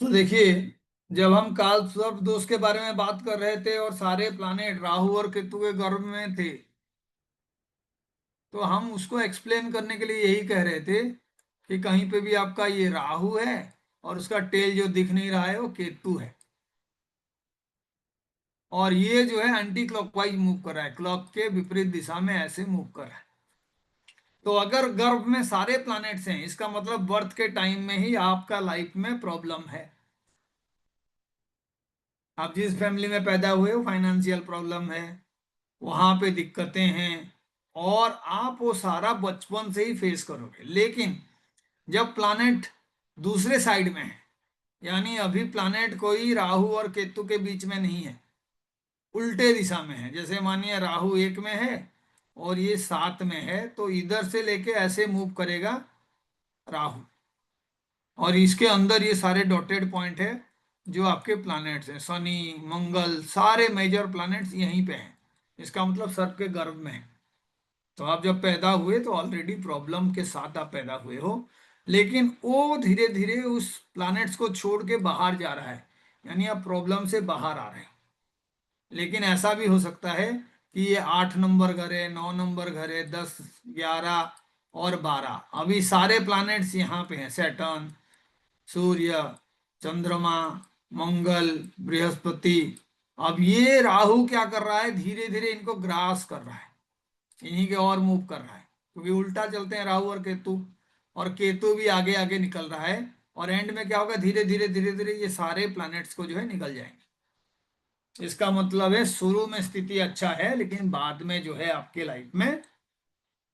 तो देखिए, जब हम काल सर्प दोष के बारे में बात कर रहे थे और सारे प्लानेट राहु और केतु के गर्भ में थे, तो हम उसको एक्सप्लेन करने के लिए यही कह रहे थे कि कहीं पे भी आपका ये राहु है और उसका टेल जो दिख नहीं रहा है वो केतु है, और ये जो है एंटी क्लॉकवाइज मूव कर रहा है, क्लॉक के विपरीत दिशा में ऐसे मूव कर रहा है। तो अगर गर्भ में सारे प्लैनेट्स हैं, इसका मतलब बर्थ के टाइम में ही आपका लाइफ में प्रॉब्लम है। आप जिस फैमिली में पैदा हुए हो, फाइनेंशियल प्रॉब्लम है, वहां पे दिक्कतें हैं, और आप वो सारा बचपन से ही फेस करोगे। लेकिन जब प्लैनेट दूसरे साइड में है, यानी अभी प्लैनेट कोई राहु और केतु के बीच में नहीं है, उल्टे दिशा में है, जैसे मानिए राहु एक में है और ये सात में है, तो इधर से लेके ऐसे मूव करेगा राहु, और इसके अंदर ये सारे डॉटेड पॉइंट है जो आपके प्लैनेट्स हैं, शनि मंगल, सारे मेजर प्लैनेट्स यहीं पे हैं। इसका मतलब सर्प के गर्भ में है। तो आप जब पैदा हुए तो ऑलरेडी प्रॉब्लम के साथ आप पैदा हुए हो, लेकिन वो धीरे धीरे उस प्लैनेट्स को छोड़ के बाहर जा रहा है, यानी आप प्रॉब्लम से बाहर आ रहे हैं। लेकिन ऐसा भी हो सकता है कि ये 8 नंबर घर है, 9 नंबर घर है, 10, 11 और 12, अभी सारे प्लैनेट्स यहाँ पे हैं, सैटर्न, सूर्य, चंद्रमा, मंगल, बृहस्पति। अब ये राहु क्या कर रहा है, धीरे धीरे इनको ग्रास कर रहा है, इन्हीं के और मूव कर रहा है, क्योंकि उल्टा चलते हैं राहु और केतु, और केतु भी आगे आगे निकल रहा है, और एंड में क्या होगा, धीरे धीरे धीरे धीरे ये सारे प्लैनेट्स को जो है निकल जाएंगे। इसका मतलब है शुरू में स्थिति अच्छा है, लेकिन बाद में जो है आपके लाइफ में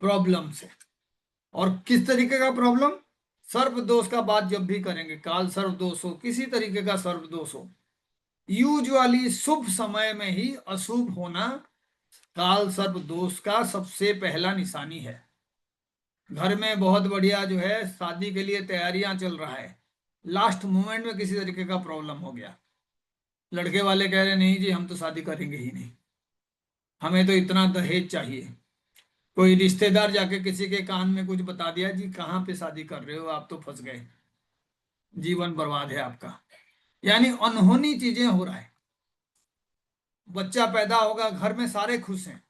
प्रॉब्लम्स है। और किस तरीके का प्रॉब्लम, सर्प दोष का बात जब भी करेंगे, काल सर्प दोष हो, किसी तरीके का सर्प दोष हो, यूजुअली शुभ समय में ही अशुभ होना काल सर्प दोष का सबसे पहला निशानी है। घर में बहुत बढ़िया जो है शादी के लिए तैयारियां चल रहा है, लास्ट मोमेंट में किसी तरीके का प्रॉब्लम हो गया, लड़के वाले कह रहे नहीं जी हम तो शादी करेंगे ही नहीं, हमें तो इतना दहेज चाहिए। कोई रिश्तेदार जाके किसी के कान में कुछ बता दिया, जी कहाँ पे शादी कर रहे हो, आप तो फंस गए, जीवन बर्बाद है आपका। यानी अनहोनी चीजें हो रहा है। बच्चा पैदा होगा, घर में सारे खुश हैं,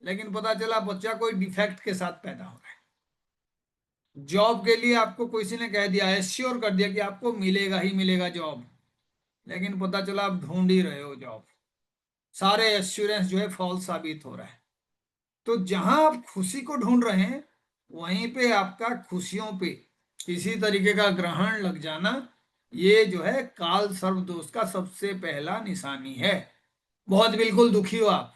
लेकिन पता चला बच्चा कोई डिफेक्ट के साथ पैदा हो रहा है। जॉब के लिए आपको किसी ने कह दिया, एश्योर कर दिया कि आपको मिलेगा ही मिलेगा जॉब, लेकिन पता चला आप ढूंढ ही रहे हो जॉब, सारे एश्योरेंस जो है फॉल्स साबित हो रहा है। तो जहां आप खुशी को ढूंढ रहे हैं, वहीं पे आपका खुशियों पे किसी तरीके का ग्रहण लग जाना, ये जो है काल सर्प दोष का सबसे पहला निशानी है। बहुत बिल्कुल दुखी हो आप,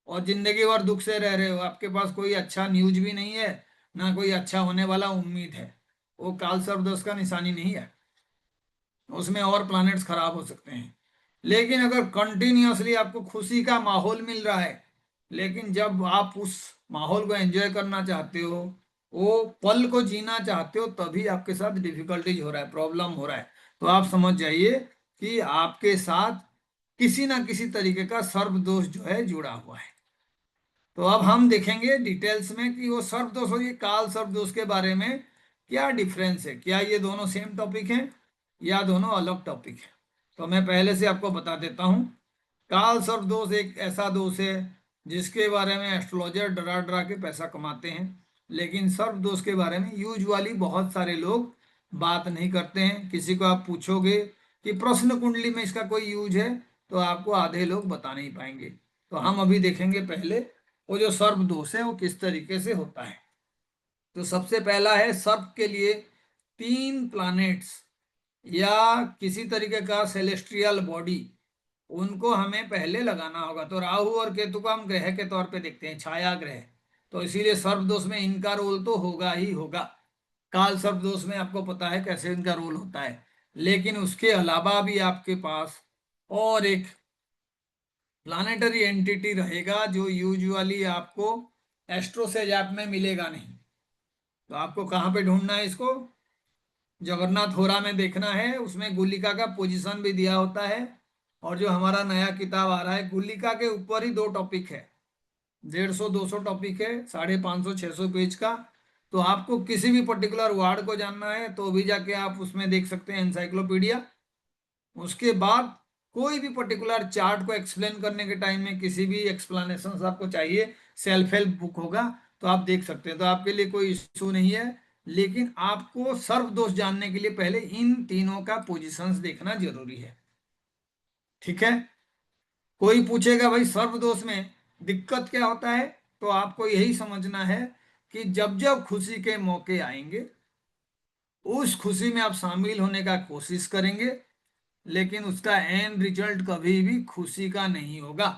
और जिंदगी भर दुख से रह रहे हो, आपके पास कोई अच्छा न्यूज भी नहीं है, ना कोई अच्छा होने वाला उम्मीद है, वो काल सर्प दोष का निशानी नहीं है। उसमें और प्लैनेट्स खराब हो सकते हैं। लेकिन अगर कंटिन्यूअसली आपको खुशी का माहौल मिल रहा है, लेकिन जब आप उस माहौल को एंजॉय करना चाहते हो, वो पल को जीना चाहते हो, तभी आपके साथ डिफिकल्टीज हो रहा है, प्रॉब्लम हो रहा है, तो आप समझ जाइए कि आपके साथ किसी ना किसी तरीके का सर्प दोष जो है जुड़ा हुआ है। तो अब हम देखेंगे डिटेल्स में कि वो सर्प दोष और ये काल सर्प दोष के बारे में क्या डिफरेंस है, क्या ये दोनों सेम टॉपिक हैं या दोनों अलग टॉपिक है। तो मैं पहले से आपको बता देता हूँ। काल सर्प दोष एक ऐसा दोष है जिसके बारे में एस्ट्रोलॉजर डरा डरा के पैसा कमाते हैं, लेकिन सर्प दोष के बारे में यूजुअली बहुत सारे लोग बात नहीं करते हैं। किसी को आप पूछोगे कि प्रश्न कुंडली में इसका कोई यूज है, तो आपको आधे लोग बता नहीं पाएंगे। तो हम अभी देखेंगे पहले वो जो सर्प दोष है वो किस तरीके से होता है। तो सबसे पहला है, सर्प के लिए 3 प्लैनेट्स या किसी तरीके का सेलेस्ट्रियल बॉडी, उनको हमें पहले लगाना होगा। तो राहु और केतु को हम ग्रह के तौर पे देखते हैं, छाया ग्रह, तो इसीलिए सर्प दोष में इनका रोल तो होगा ही होगा। काल सर्प दोष में आपको पता है कैसे इनका रोल होता है, लेकिन उसके अलावा भी आपके पास और एक प्लानेटरी एंटिटी रहेगा जो यूजुअली आपको एस्ट्रो से ऐप में मिलेगा नहीं। तो आपको कहाँ पे ढूंढना है इसको, जगन्नाथ होरा में देखना है, उसमें गुलिका का पोजीशन भी दिया होता है। और जो हमारा नया किताब आ रहा है, गुलिका के ऊपर ही 2 टॉपिक है, 150-200 टॉपिक है, 550-600 पेज का। तो आपको किसी भी पर्टिकुलर वार्ड को जानना है तो भी जाके आप उसमें देख सकते हैं, एनसाइक्लोपीडिया। उसके बाद कोई भी पर्टिकुलर चार्ट को एक्सप्लेन करने के टाइम में किसी भी एक्सप्लेनेशन आपको चाहिए, सेल्फ हेल्प बुक होगा तो आप देख सकते हैं, तो आपके लिए कोई इशू नहीं है। लेकिन आपको सर्व दोष जानने के लिए पहले इन तीनों का पोजीशंस देखना जरूरी है। ठीक है। कोई पूछेगा भाई सर्व दोष में दिक्कत क्या होता है, तो आपको यही समझना है कि जब जब खुशी के मौके आएंगे उस खुशी में आप शामिल होने का कोशिश करेंगे, लेकिन उसका एंड रिजल्ट कभी भी खुशी का नहीं होगा।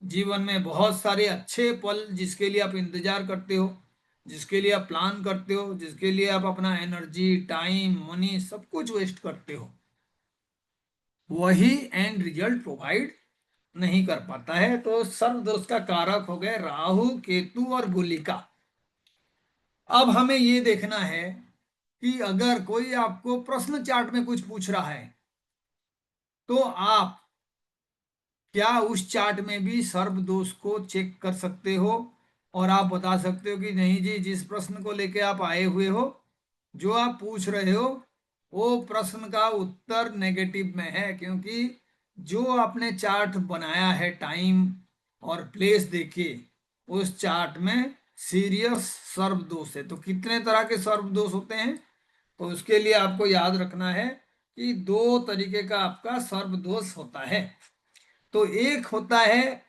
जीवन में बहुत सारे अच्छे पल जिसके लिए आप इंतजार करते हो, जिसके लिए आप प्लान करते हो, जिसके लिए आप अपना एनर्जी, टाइम, मनी सब कुछ वेस्ट करते हो, वही एंड रिजल्ट प्रोवाइड नहीं कर पाता है। तो सर्व दोष का कारक हो गए राहु, केतु और गुलिका। अब हमें ये देखना है कि अगर कोई आपको प्रश्न चार्ट में कुछ पूछ रहा है तो आप क्या उस चार्ट में भी सर्व दोष को चेक कर सकते हो और आप बता सकते हो कि नहीं जी, जिस प्रश्न को लेके आप आए हुए हो, जो आप पूछ रहे हो, वो प्रश्न का उत्तर नेगेटिव में है, क्योंकि जो आपने चार्ट बनाया है टाइम और प्लेस देके उस चार्ट में सीरियस सर्व दोष है। तो कितने तरह के सर्व दोष होते हैं, तो उसके लिए आपको याद रखना है कि दो तरीके का आपका सर्व दोष होता है। तो एक होता है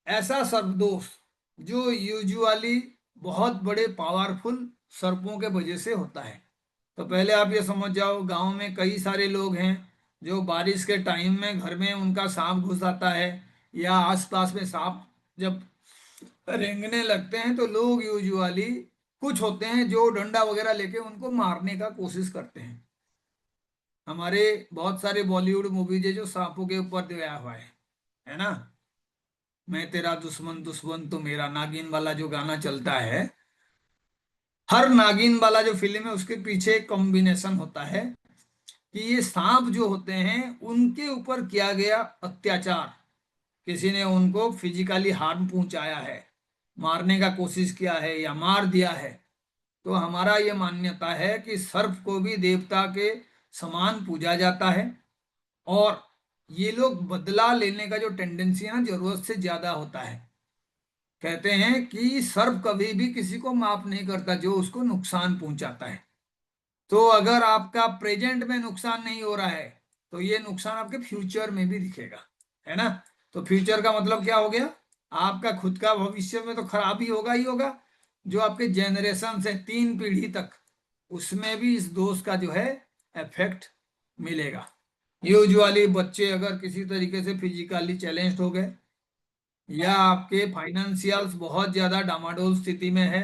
ऐसा सर्पदोष जो यूजुअली बहुत बड़े पावरफुल सर्पों के वजह से होता है। तो पहले आप ये समझ जाओ, गांव में कई सारे लोग हैं जो बारिश के टाइम में घर में उनका सांप घुस आता है, या आसपास में सांप जब रेंगने लगते हैं तो लोग यूजुअली कुछ होते हैं जो डंडा वगैरह लेके उनको मारने का कोशिश करते हैं। हमारे बहुत सारे बॉलीवुड मूवीज है जो सांपों के ऊपर दिया हुआ है ना। मैं तेरा दुश्मन दुश्मन तो मेरा, नागिन वाला जो गाना चलता है, हर नागिन वाला जो फिल्म है उसके पीछे एक कॉम्बिनेशन होता है कि ये सांप जो होते हैं उनके ऊपर किया गया अत्याचार, किसी ने उनको फिजिकली हार्म पहुंचाया है, मारने का कोशिश किया है या मार दिया है। तो हमारा ये मान्यता है कि सर्प को भी देवता के समान पूजा जाता है, और ये लोग बदला लेने का जो टेंडेंसी है ना, जरूरत से ज्यादा होता है। कहते हैं कि सर्प कभी भी किसी को माफ नहीं करता जो उसको नुकसान पहुंचाता है। तो अगर आपका प्रेजेंट में नुकसान नहीं हो रहा है तो ये नुकसान आपके फ्यूचर में भी दिखेगा, है ना। तो फ्यूचर का मतलब क्या हो गया, आपका खुद का भविष्य में तो खराब ही होगा, जो आपके जनरेशन से 3 पीढ़ी तक, उसमें भी इस दोष का जो है इफेक्ट मिलेगा। यूजुअली बच्चे अगर किसी तरीके से फिजिकली चैलेंज्ड हो गए, या आपके फाइनेंशियल्स बहुत ज्यादा डामाडोल स्थिति में है,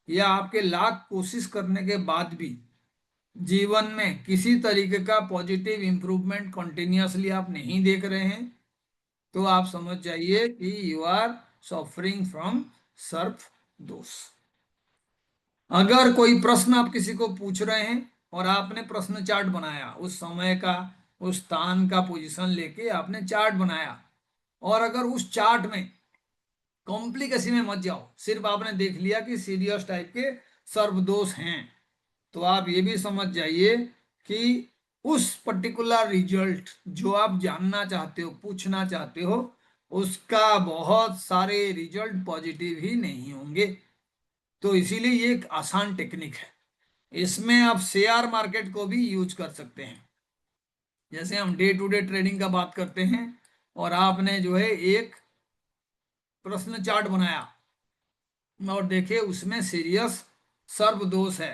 या आपके लाख कोशिश करने के बाद भी जीवन में किसी तरीके का पॉजिटिव इंप्रूवमेंट कंटिन्यूअसली आप नहीं देख रहे हैं, तो आप समझ जाइए कि यू आर सफरिंग फ्रॉम सर्फ दोष। अगर कोई प्रश्न आप किसी को पूछ रहे हैं और आपने प्रश्न चार्ट बनाया, उस समय का, उस स्थान का पोजीशन लेके आपने चार्ट बनाया, और अगर उस चार्ट में कॉम्प्लिकेसी में मत जाओ, सिर्फ आपने देख लिया कि सीरियस टाइप के सर्वदोष हैं, तो आप ये भी समझ जाइए कि उस पर्टिकुलर रिजल्ट जो आप जानना चाहते हो, पूछना चाहते हो, उसका बहुत सारे रिजल्ट पॉजिटिव ही नहीं होंगे। तो इसीलिए ये एक आसान टेक्निक है, इसमें आप शेयर मार्केट को भी यूज कर सकते हैं। जैसे हम डे टू डे ट्रेडिंग का बात करते हैं, और आपने जो है एक प्रश्न चार्ट बनाया और देखे उसमें सीरियस सर्व दोष है,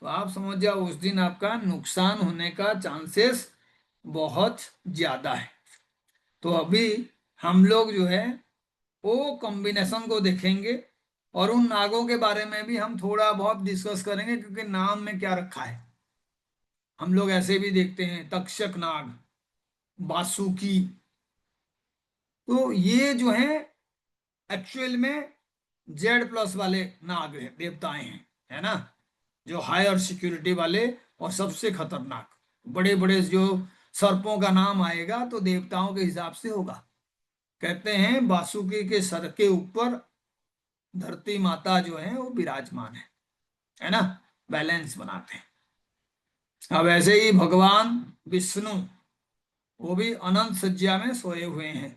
तो आप समझ जाओ उस दिन आपका नुकसान होने का चांसेस बहुत ज्यादा है। तो अभी हम लोग जो है वो कॉम्बिनेशन को देखेंगे, और उन नागों के बारे में भी हम थोड़ा बहुत डिस्कस करेंगे, क्योंकि नाम में क्या रखा है। हम लोग ऐसे भी देखते हैं तक्षक नाग, बासुकी, तो ये जो है एक्चुअल में Z+ वाले नाग है, देवताएं हैं, है ना, जो हायर सिक्योरिटी वाले और सबसे खतरनाक। बड़े बड़े जो सर्पों का नाम आएगा तो देवताओं के हिसाब से होगा। कहते हैं वासुकी के सर के ऊपर धरती माता जो है वो विराजमान है ना, बैलेंस बनाते हैं। अब ऐसे ही भगवान विष्णु वो भी अनंत सज्जा में सोए हुए हैं।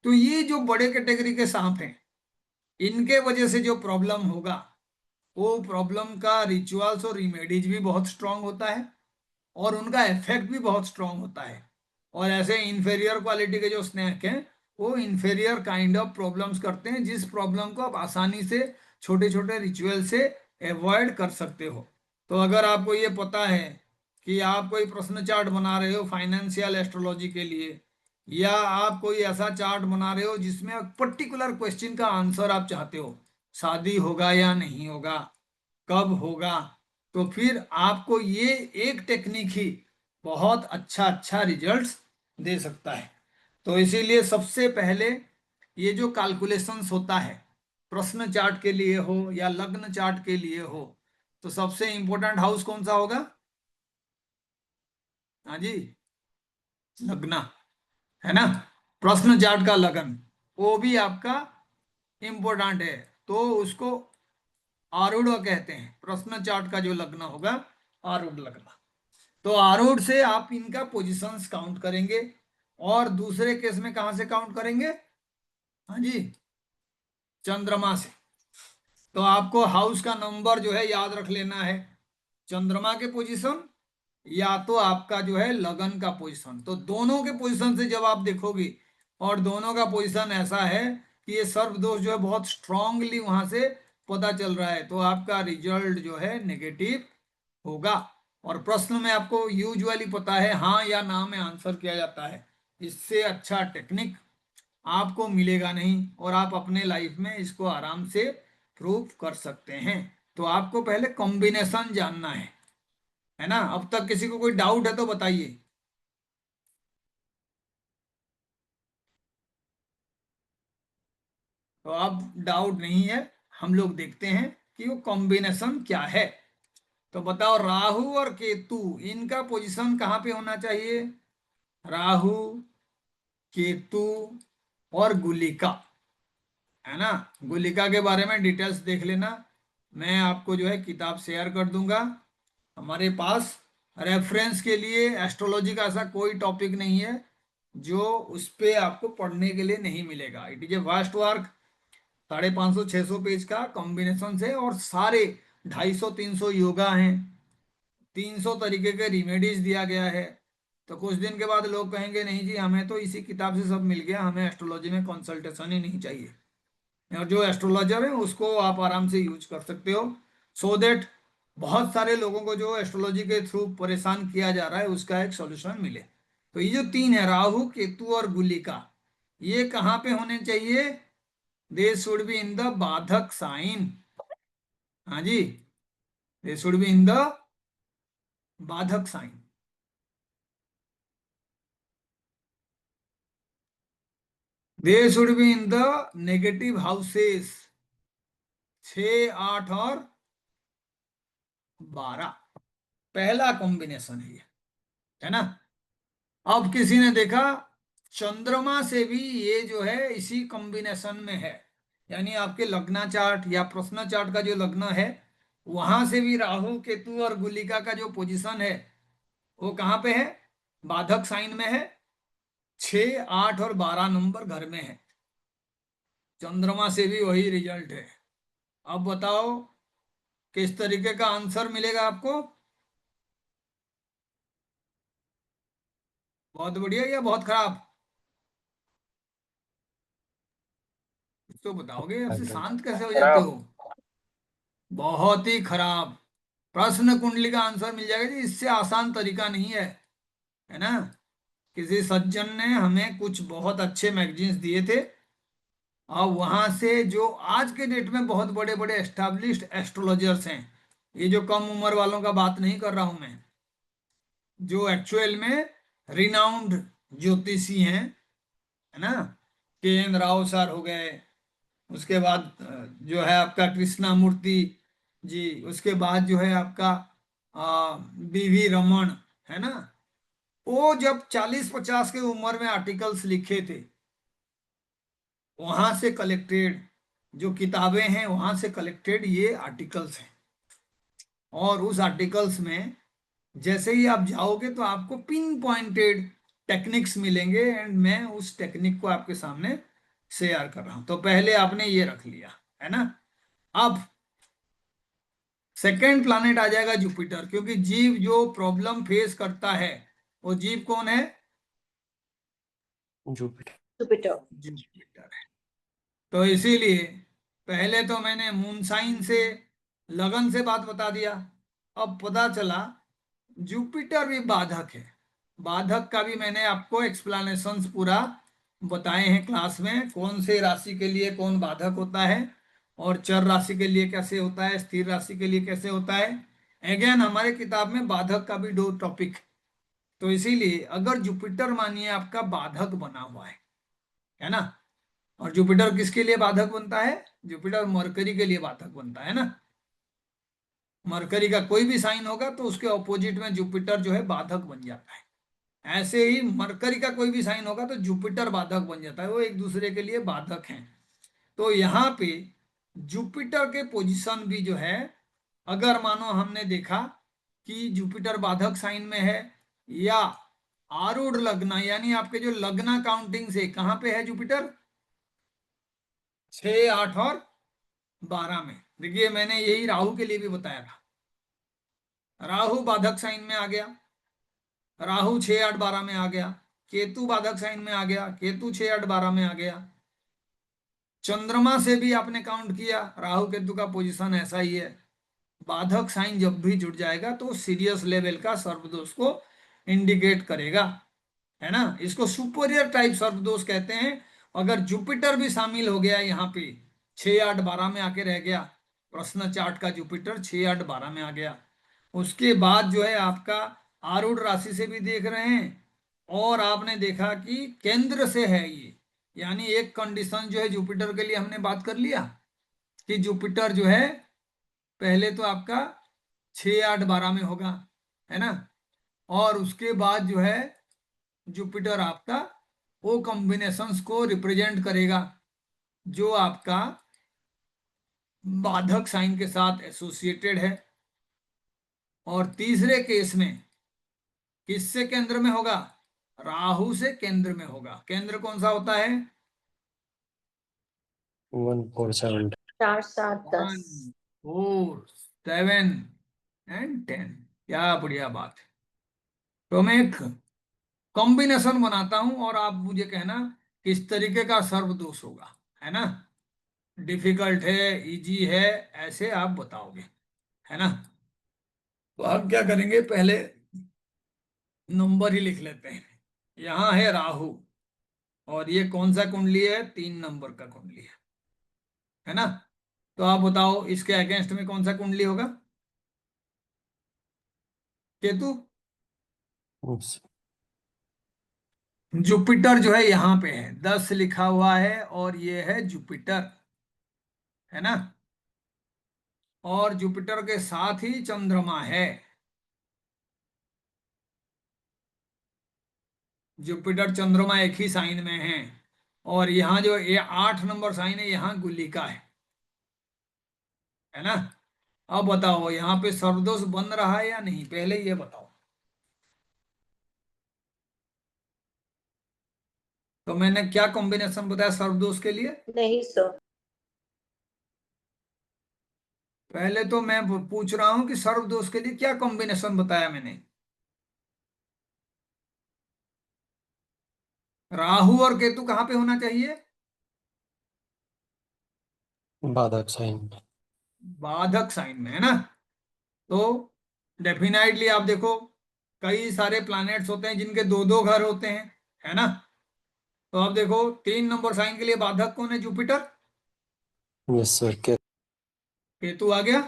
तो ये जो बड़े कैटेगरी के सांप हैं, इनके वजह से जो प्रॉब्लम होगा, वो प्रॉब्लम का रिचुअल्स और रिमेडीज भी बहुत स्ट्रांग होता है और उनका इफेक्ट भी बहुत स्ट्रांग होता है। और ऐसे इंफेरियर क्वालिटी के जो स्नेक हैं, वो इंफेरियर काइंड ऑफ प्रॉब्लम्स करते हैं, जिस प्रॉब्लम को आप आसानी से छोटे छोटे रिचुअल से अवॉइड कर सकते हो। तो अगर आपको ये पता है कि आप कोई प्रश्न चार्ट बना रहे हो फाइनेंशियल एस्ट्रोलॉजी के लिए, या आप कोई ऐसा चार्ट बना रहे हो जिसमें पर्टिकुलर क्वेश्चन का आंसर आप चाहते हो, शादी होगा या नहीं होगा, कब होगा, तो फिर आपको ये एक टेक्निक ही बहुत अच्छा अच्छा रिजल्ट्स दे सकता है। तो इसीलिए सबसे पहले ये जो कैलकुलेशंस होता है, प्रश्न चार्ट के लिए हो या लग्न चार्ट के लिए हो, तो सबसे इंपॉर्टेंट हाउस कौन सा होगा? हाँ जी, लग्न, है ना। प्रश्न चार्ट का लगन वो भी आपका इंपॉर्टेंट है। तो उसको आरूढ़ कहते हैं, प्रश्न चार्ट का जो लग्न होगा, आरूढ़ लग्न। तो आरूढ़ से आप इनका पोजीशंस काउंट करेंगे। और दूसरे केस में कहां से काउंट करेंगे? हाँ जी, चंद्रमा से। तो आपको हाउस का नंबर जो है याद रख लेना है, चंद्रमा के पोजीशन या तो आपका जो है लगन का पोजीशन। तो दोनों के पोजीशन से जब आप देखोगे और दोनों का पोजीशन ऐसा है कि ये सर्प दोष जो है बहुत स्ट्रांगली वहां से पता चल रहा है, तो आपका रिजल्ट जो है नेगेटिव होगा। और प्रश्न में आपको यूजुअली पता है हाँ या ना में आंसर किया जाता है। इससे अच्छा टेक्निक आपको मिलेगा नहीं और आप अपने लाइफ में इसको आराम से प्रूव कर सकते हैं। तो आपको पहले कॉम्बिनेशन जानना है ना। अब तक किसी को कोई डाउट है तो बताइए। तो अब डाउट नहीं है, हम लोग देखते हैं कि वो कॉम्बिनेशन क्या है। तो बताओ, राहु और केतु इनका पोजीशन कहाँ पे होना चाहिए? राहु, केतु और गुलिका, है ना। गुलिका के बारे में डिटेल्स देख लेना, मैं आपको जो है किताब शेयर कर दूंगा। हमारे पास रेफरेंस के लिए एस्ट्रोलॉजी का ऐसा कोई टॉपिक नहीं है जो उस पे आपको पढ़ने के लिए नहीं मिलेगा। It is a vast work, 550-600 page का कॉम्बिनेशन है और सारे 250-300 योगा हैं, 300 तरीके के रिमेडीज दिया गया है। तो कुछ दिन के बाद लोग कहेंगे नहीं जी, हमें तो इसी किताब से सब मिल गया, हमें एस्ट्रोलॉजी में कंसल्टेशन ही नहीं चाहिए। और जो एस्ट्रोलॉजर है उसको आप आराम से यूज कर सकते हो, सो दैट बहुत सारे लोगों को जो एस्ट्रोलॉजी के थ्रू परेशान किया जा रहा है उसका एक सॉल्यूशन मिले। तो ये जो तीन है, राहु, केतु और गुलिका, ये कहाँ पे होने चाहिए? They should be in the बाधक साइन। हाँ जी, they should be in the बाधक sign. They should be in the negative houses 6, 8 और 12। पहला कॉम्बिनेशन है ये, है ना। अब किसी ने देखा चंद्रमा से भी ये जो है इसी कॉम्बिनेशन में है, यानी आपके लग्ना चार्ट या प्रश्न चार्ट का जो लग्न है, वहां से भी राहु, केतु और गुलिका का जो पोजीशन है वो कहाँ पे है? बाधक साइन में है, 6, 8 और 12 नंबर घर में है। चंद्रमा से भी वही रिजल्ट है। अब बताओ किस तरीके का आंसर मिलेगा आपको? बहुत बढ़िया या बहुत खराब? कुछ तो बताओगे, ऐसे शांत कैसे हो जाते खराब। हो? बहुत ही खराब। प्रश्न कुंडली का आंसर मिल जाएगा जी, इससे आसान तरीका नहीं है ना। किसी सज्जन ने हमें कुछ बहुत अच्छे मैगजीन्स दिए थे और वहां से जो आज के डेट में बहुत बड़े बड़े एस्टैब्लिश्ड एस्ट्रोलॉजर्स हैं, ये जो कम उम्र वालों का बात नहीं कर रहा हूं मैं, जो एक्चुअल में रिनाउंड ज्योतिषी हैं, है ना, के एन राव सर हो गए, उसके बाद जो है आपका कृष्णा मूर्ति जी, उसके बाद जो है आपका बीवी रमन, है ना। वो जब 40-50 के उम्र में आर्टिकल्स लिखे थे, वहां से कलेक्टेड जो किताबें हैं, वहां से कलेक्टेड ये आर्टिकल्स हैं। और उस आर्टिकल्स में जैसे ही आप जाओगे तो आपको पिन पॉइंटेड टेक्निक्स मिलेंगे एंड मैं उस टेक्निक को आपके सामने शेयर कर रहा हूं। तो पहले आपने ये रख लिया है ना। अब सेकेंड प्लानेट आ जाएगा जुपिटर, क्योंकि जीव जो प्रॉब्लम फेस करता है वो जीव कौन है? जुपिटर। जुपिटर। जुपिटर है। तो इसीलिए पहले तो मैंने मून साइन से लगन से बात बता दिया। अब पता चला जुपिटर भी बाधक है। बाधक का भी मैंने आपको एक्सप्लेनेशंस पूरा बताए हैं क्लास में, कौन से राशि के लिए कौन बाधक होता है और चर राशि के लिए कैसे होता है, स्थिर राशि के लिए कैसे होता है। अगेन हमारे किताब में बाधक का भी 2 टॉपिक। तो इसीलिए अगर जुपिटर मानिए आपका बाधक बना हुआ है ना। और जुपिटर किसके लिए बाधक बनता है? जुपिटर मरकरी के लिए बाधक बनता है ना। मरकरी का कोई भी साइन होगा तो उसके ऑपोजिट में जुपिटर जो है बाधक बन जाता है। ऐसे ही मरकरी का कोई भी साइन होगा तो जुपिटर बाधक बन जाता है, वो एक दूसरे के लिए बाधक हैं। तो यहाँ पे जुपिटर के पोजीशन भी जो है, अगर मानो हमने देखा कि जुपिटर बाधक साइन में है या आरूढ़ लग्न, यानी आपके जो लग्न काउंटिंग से कहां पे है जुपिटर? 6, 8 और 12 में। देखिए मैंने यही राहु के लिए भी बताया था। राहु बाधक साइन में आ गया, राहु 6, 8, 12 में आ गया। केतु बाधक साइन में आ गया, केतु 6, 8, 12 में आ गया। चंद्रमा से भी आपने काउंट किया, राहु केतु का पोजीशन ऐसा ही है। बाधक साइन जब भी जुड़ जाएगा तो सीरियस लेवल का सर्वदोष को इंडिकेट करेगा, है ना। इसको सुपीरियर टाइप सर्वदोष कहते हैं। अगर जुपिटर भी शामिल हो गया यहाँ पे, 6, 8, 12 में आके रह गया, प्रश्न चार्ट का जुपिटर 6, 8, 12 में आ गया, उसके बाद जो है आपका आरूढ़ राशि से भी देख रहे हैं और आपने देखा कि केंद्र से है ये, यानी एक कंडीशन जो है जुपिटर के लिए हमने बात कर लिया कि जुपिटर जो है पहले तो आपका 6, 8, 12 में होगा, है ना। और उसके बाद जो है जुपिटर आपका वो कॉम्बिनेशंस को रिप्रेजेंट करेगा जो आपका बाधक साइन के साथ एसोसिएटेड है। और तीसरे केस में किससे केंद्र में होगा? राहु से केंद्र में होगा। केंद्र कौन सा होता है? 1, 4, 7। 4, 7, 1, 10। 4, 7 एंड 10। क्या बढ़िया बात है। तो मैं एक कॉम्बिनेशन बनाता हूं और आप मुझे कहना किस तरीके का सर्व दोष होगा, है ना। डिफिकल्ट है, इजी है, ऐसे आप बताओगे, है ना। तो आप क्या करेंगे, पहले नंबर ही लिख लेते हैं। यहां है राहु और ये कौन सा कुंडली है? 3 नंबर का कुंडली है ना। तो आप बताओ इसके अगेंस्ट में कौन सा कुंडली होगा? केतु। जुपिटर जो है यहाँ पे है, 10 लिखा हुआ है और ये है जुपिटर, है ना। और जुपिटर के साथ ही चंद्रमा है। जुपिटर चंद्रमा एक ही साइन में है। और यहाँ जो ये 8 नंबर साइन है, यहाँ गुलिका है ना। अब बताओ यहाँ पे सर्वदोष बन रहा है या नहीं, पहले ये बताओ। तो मैंने क्या कॉम्बिनेशन बताया सर्वदोष के लिए? नहीं सर। पहले तो मैं पूछ रहा हूं कि सर्वदोष के लिए क्या कॉम्बिनेशन बताया मैंने। राहु और केतु कहाँ पे होना चाहिए? बाधक साइन। बाधक साइन में, है ना। तो डेफिनेटली आप देखो कई सारे प्लैनेट्स होते हैं जिनके 2-2 घर होते हैं, है ना। तो आप देखो 3 नंबर साइन के लिए बाधक कौन है? जुपिटर। Yes sir. केतु आ गया।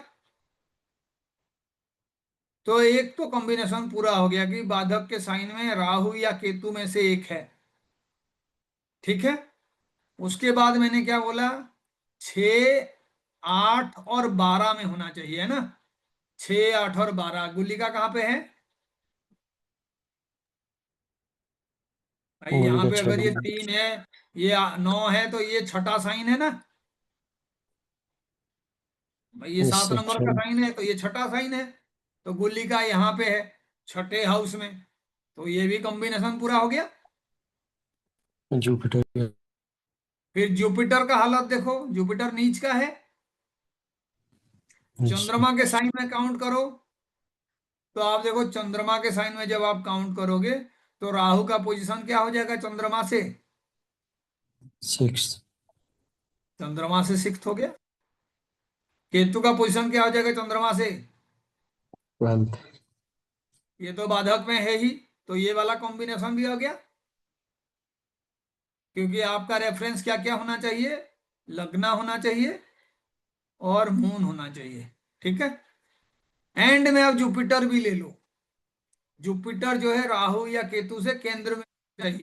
तो एक तो कॉम्बिनेशन पूरा हो गया कि बाधक के साइन में राहु या केतु में से एक है, ठीक है। उसके बाद मैंने क्या बोला? 6, 8 और 12 में होना चाहिए, है ना। 6, 8 और 12 गुलिका कहाँ पे है भाई? गोली यहाँ का पे अगर ये 6। 3 है, ये 9 है, तो ये छठा साइन है ना भाई। ये यस 7 सर। नंबर का साइन है तो ये छठा साइन है। तो गुलिका यहाँ पे है, छठे हाउस में। तो ये भी कॉम्बिनेशन पूरा हो गया। जुपिटर। फिर जुपिटर का हालत देखो, जुपिटर नीच का है, अच्छा। चंद्रमा के साइन में काउंट करो। तो आप देखो चंद्रमा के साइन में जब आप काउंट करोगे तो राहु का पोजीशन क्या हो जाएगा चंद्रमा से? 6। चंद्रमा से सिक्स्थ हो गया। केतु का पोजीशन क्या हो जाएगा चंद्रमा से? 12th। ये तो बाधक में है ही, तो ये वाला कॉम्बिनेशन भी हो गया। क्योंकि आपका रेफरेंस क्या क्या होना चाहिए? लग्न होना चाहिए और मून होना चाहिए। ठीक है। एंड में आप जुपिटर भी ले लो। जुपिटर जो है राहु या केतु से केंद्र में चाहिए।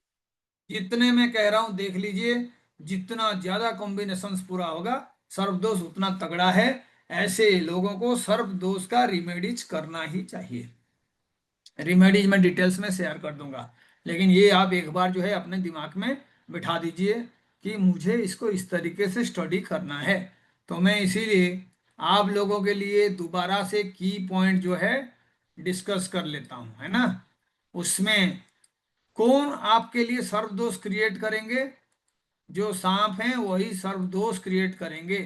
जितने मैं कह रहा हूं देख लीजिए, जितना ज्यादा कॉम्बिनेशंस पूरा होगा सर्वदोष उतना तगड़ा है। ऐसे लोगों को सर्वदोष का रिमेडीज करना ही चाहिए। रिमेडीज मैं डिटेल्स में शेयर कर दूंगा, लेकिन ये आप एक बार जो है अपने दिमाग में बिठा दीजिए कि मुझे इसको इस तरीके से स्टडी करना है। तो मैं इसीलिए आप लोगों के लिए दोबारा से की पॉइंट जो है डिस्कस कर लेता हूं, है ना। उसमें कौन आपके लिए सर्वदोष क्रिएट करेंगे? जो सांप हैं वही सर्वदोष क्रिएट करेंगे।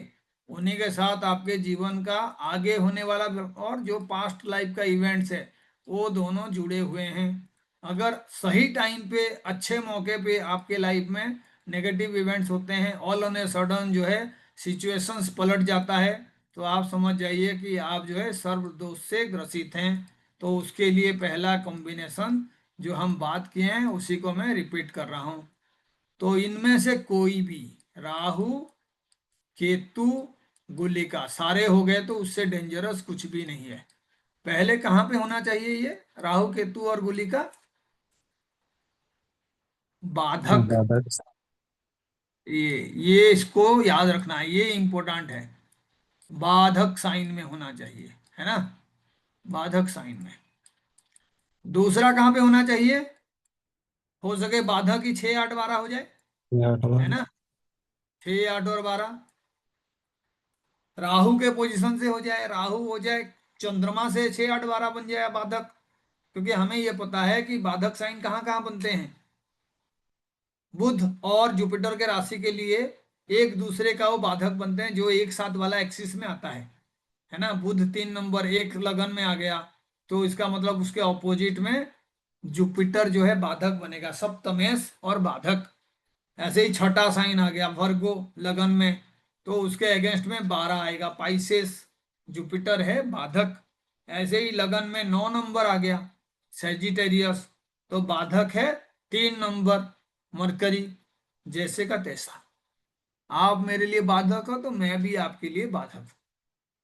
उन्हीं के साथ आपके जीवन का आगे होने वाला और जो पास्ट लाइफ का इवेंट्स है वो दोनों जुड़े हुए हैं। अगर सही टाइम पे अच्छे मौके पे आपके लाइफ में नेगेटिव इवेंट्स होते हैं, ऑल ऑन ए सडन जो है सिचुएशंस पलट जाता है, तो आप समझ जाइए कि आप जो है सर्वदोष से ग्रसित हैं। तो उसके लिए पहला कॉम्बिनेशन जो हम बात किए हैं उसी को मैं रिपीट कर रहा हूं। तो इनमें से कोई भी, राहु, केतु, गुलिका सारे हो गए तो उससे डेंजरस कुछ भी नहीं है। पहले कहाँ पे होना चाहिए ये राहु केतु और गुलिका? बाधक। बाधक। ये इसको याद रखना है, ये इंपॉर्टेंट है। बाधक साइन में होना चाहिए, है ना। बाधक साइन में। दूसरा कहाँ पे होना चाहिए? हो सके बाधक ही 6 8 12 हो जाए, है 8वां। ना। 6 8 और 12 राहु के पोजीशन से हो जाए, राहु हो जाए चंद्रमा से 6 8 12 बन जाए बाधक। क्योंकि हमें यह पता है कि बाधक साइन कहाँ कहाँ बनते हैं। बुध और जुपिटर के राशि के लिए एक दूसरे का वो बाधक बनते हैं जो एक साथ वाला एक्सिस में आता है ना। बुध 3 नंबर एक लगन में आ गया, तो इसका मतलब उसके ऑपोजिट में जुपिटर जो है बाधक बनेगा, सप्तमेश और बाधक। ऐसे ही छठा साइन आ गया वर्गो लगन में, तो उसके अगेंस्ट में 12 आएगा पाइसेस, जुपिटर है बाधक। ऐसे ही लगन में 9 नंबर आ गया सेजिटेरियस, तो बाधक है 3 नंबर मरकरी। जैसे का तैसा, आप मेरे लिए बाधक हो तो मैं भी आपके लिए बाधक।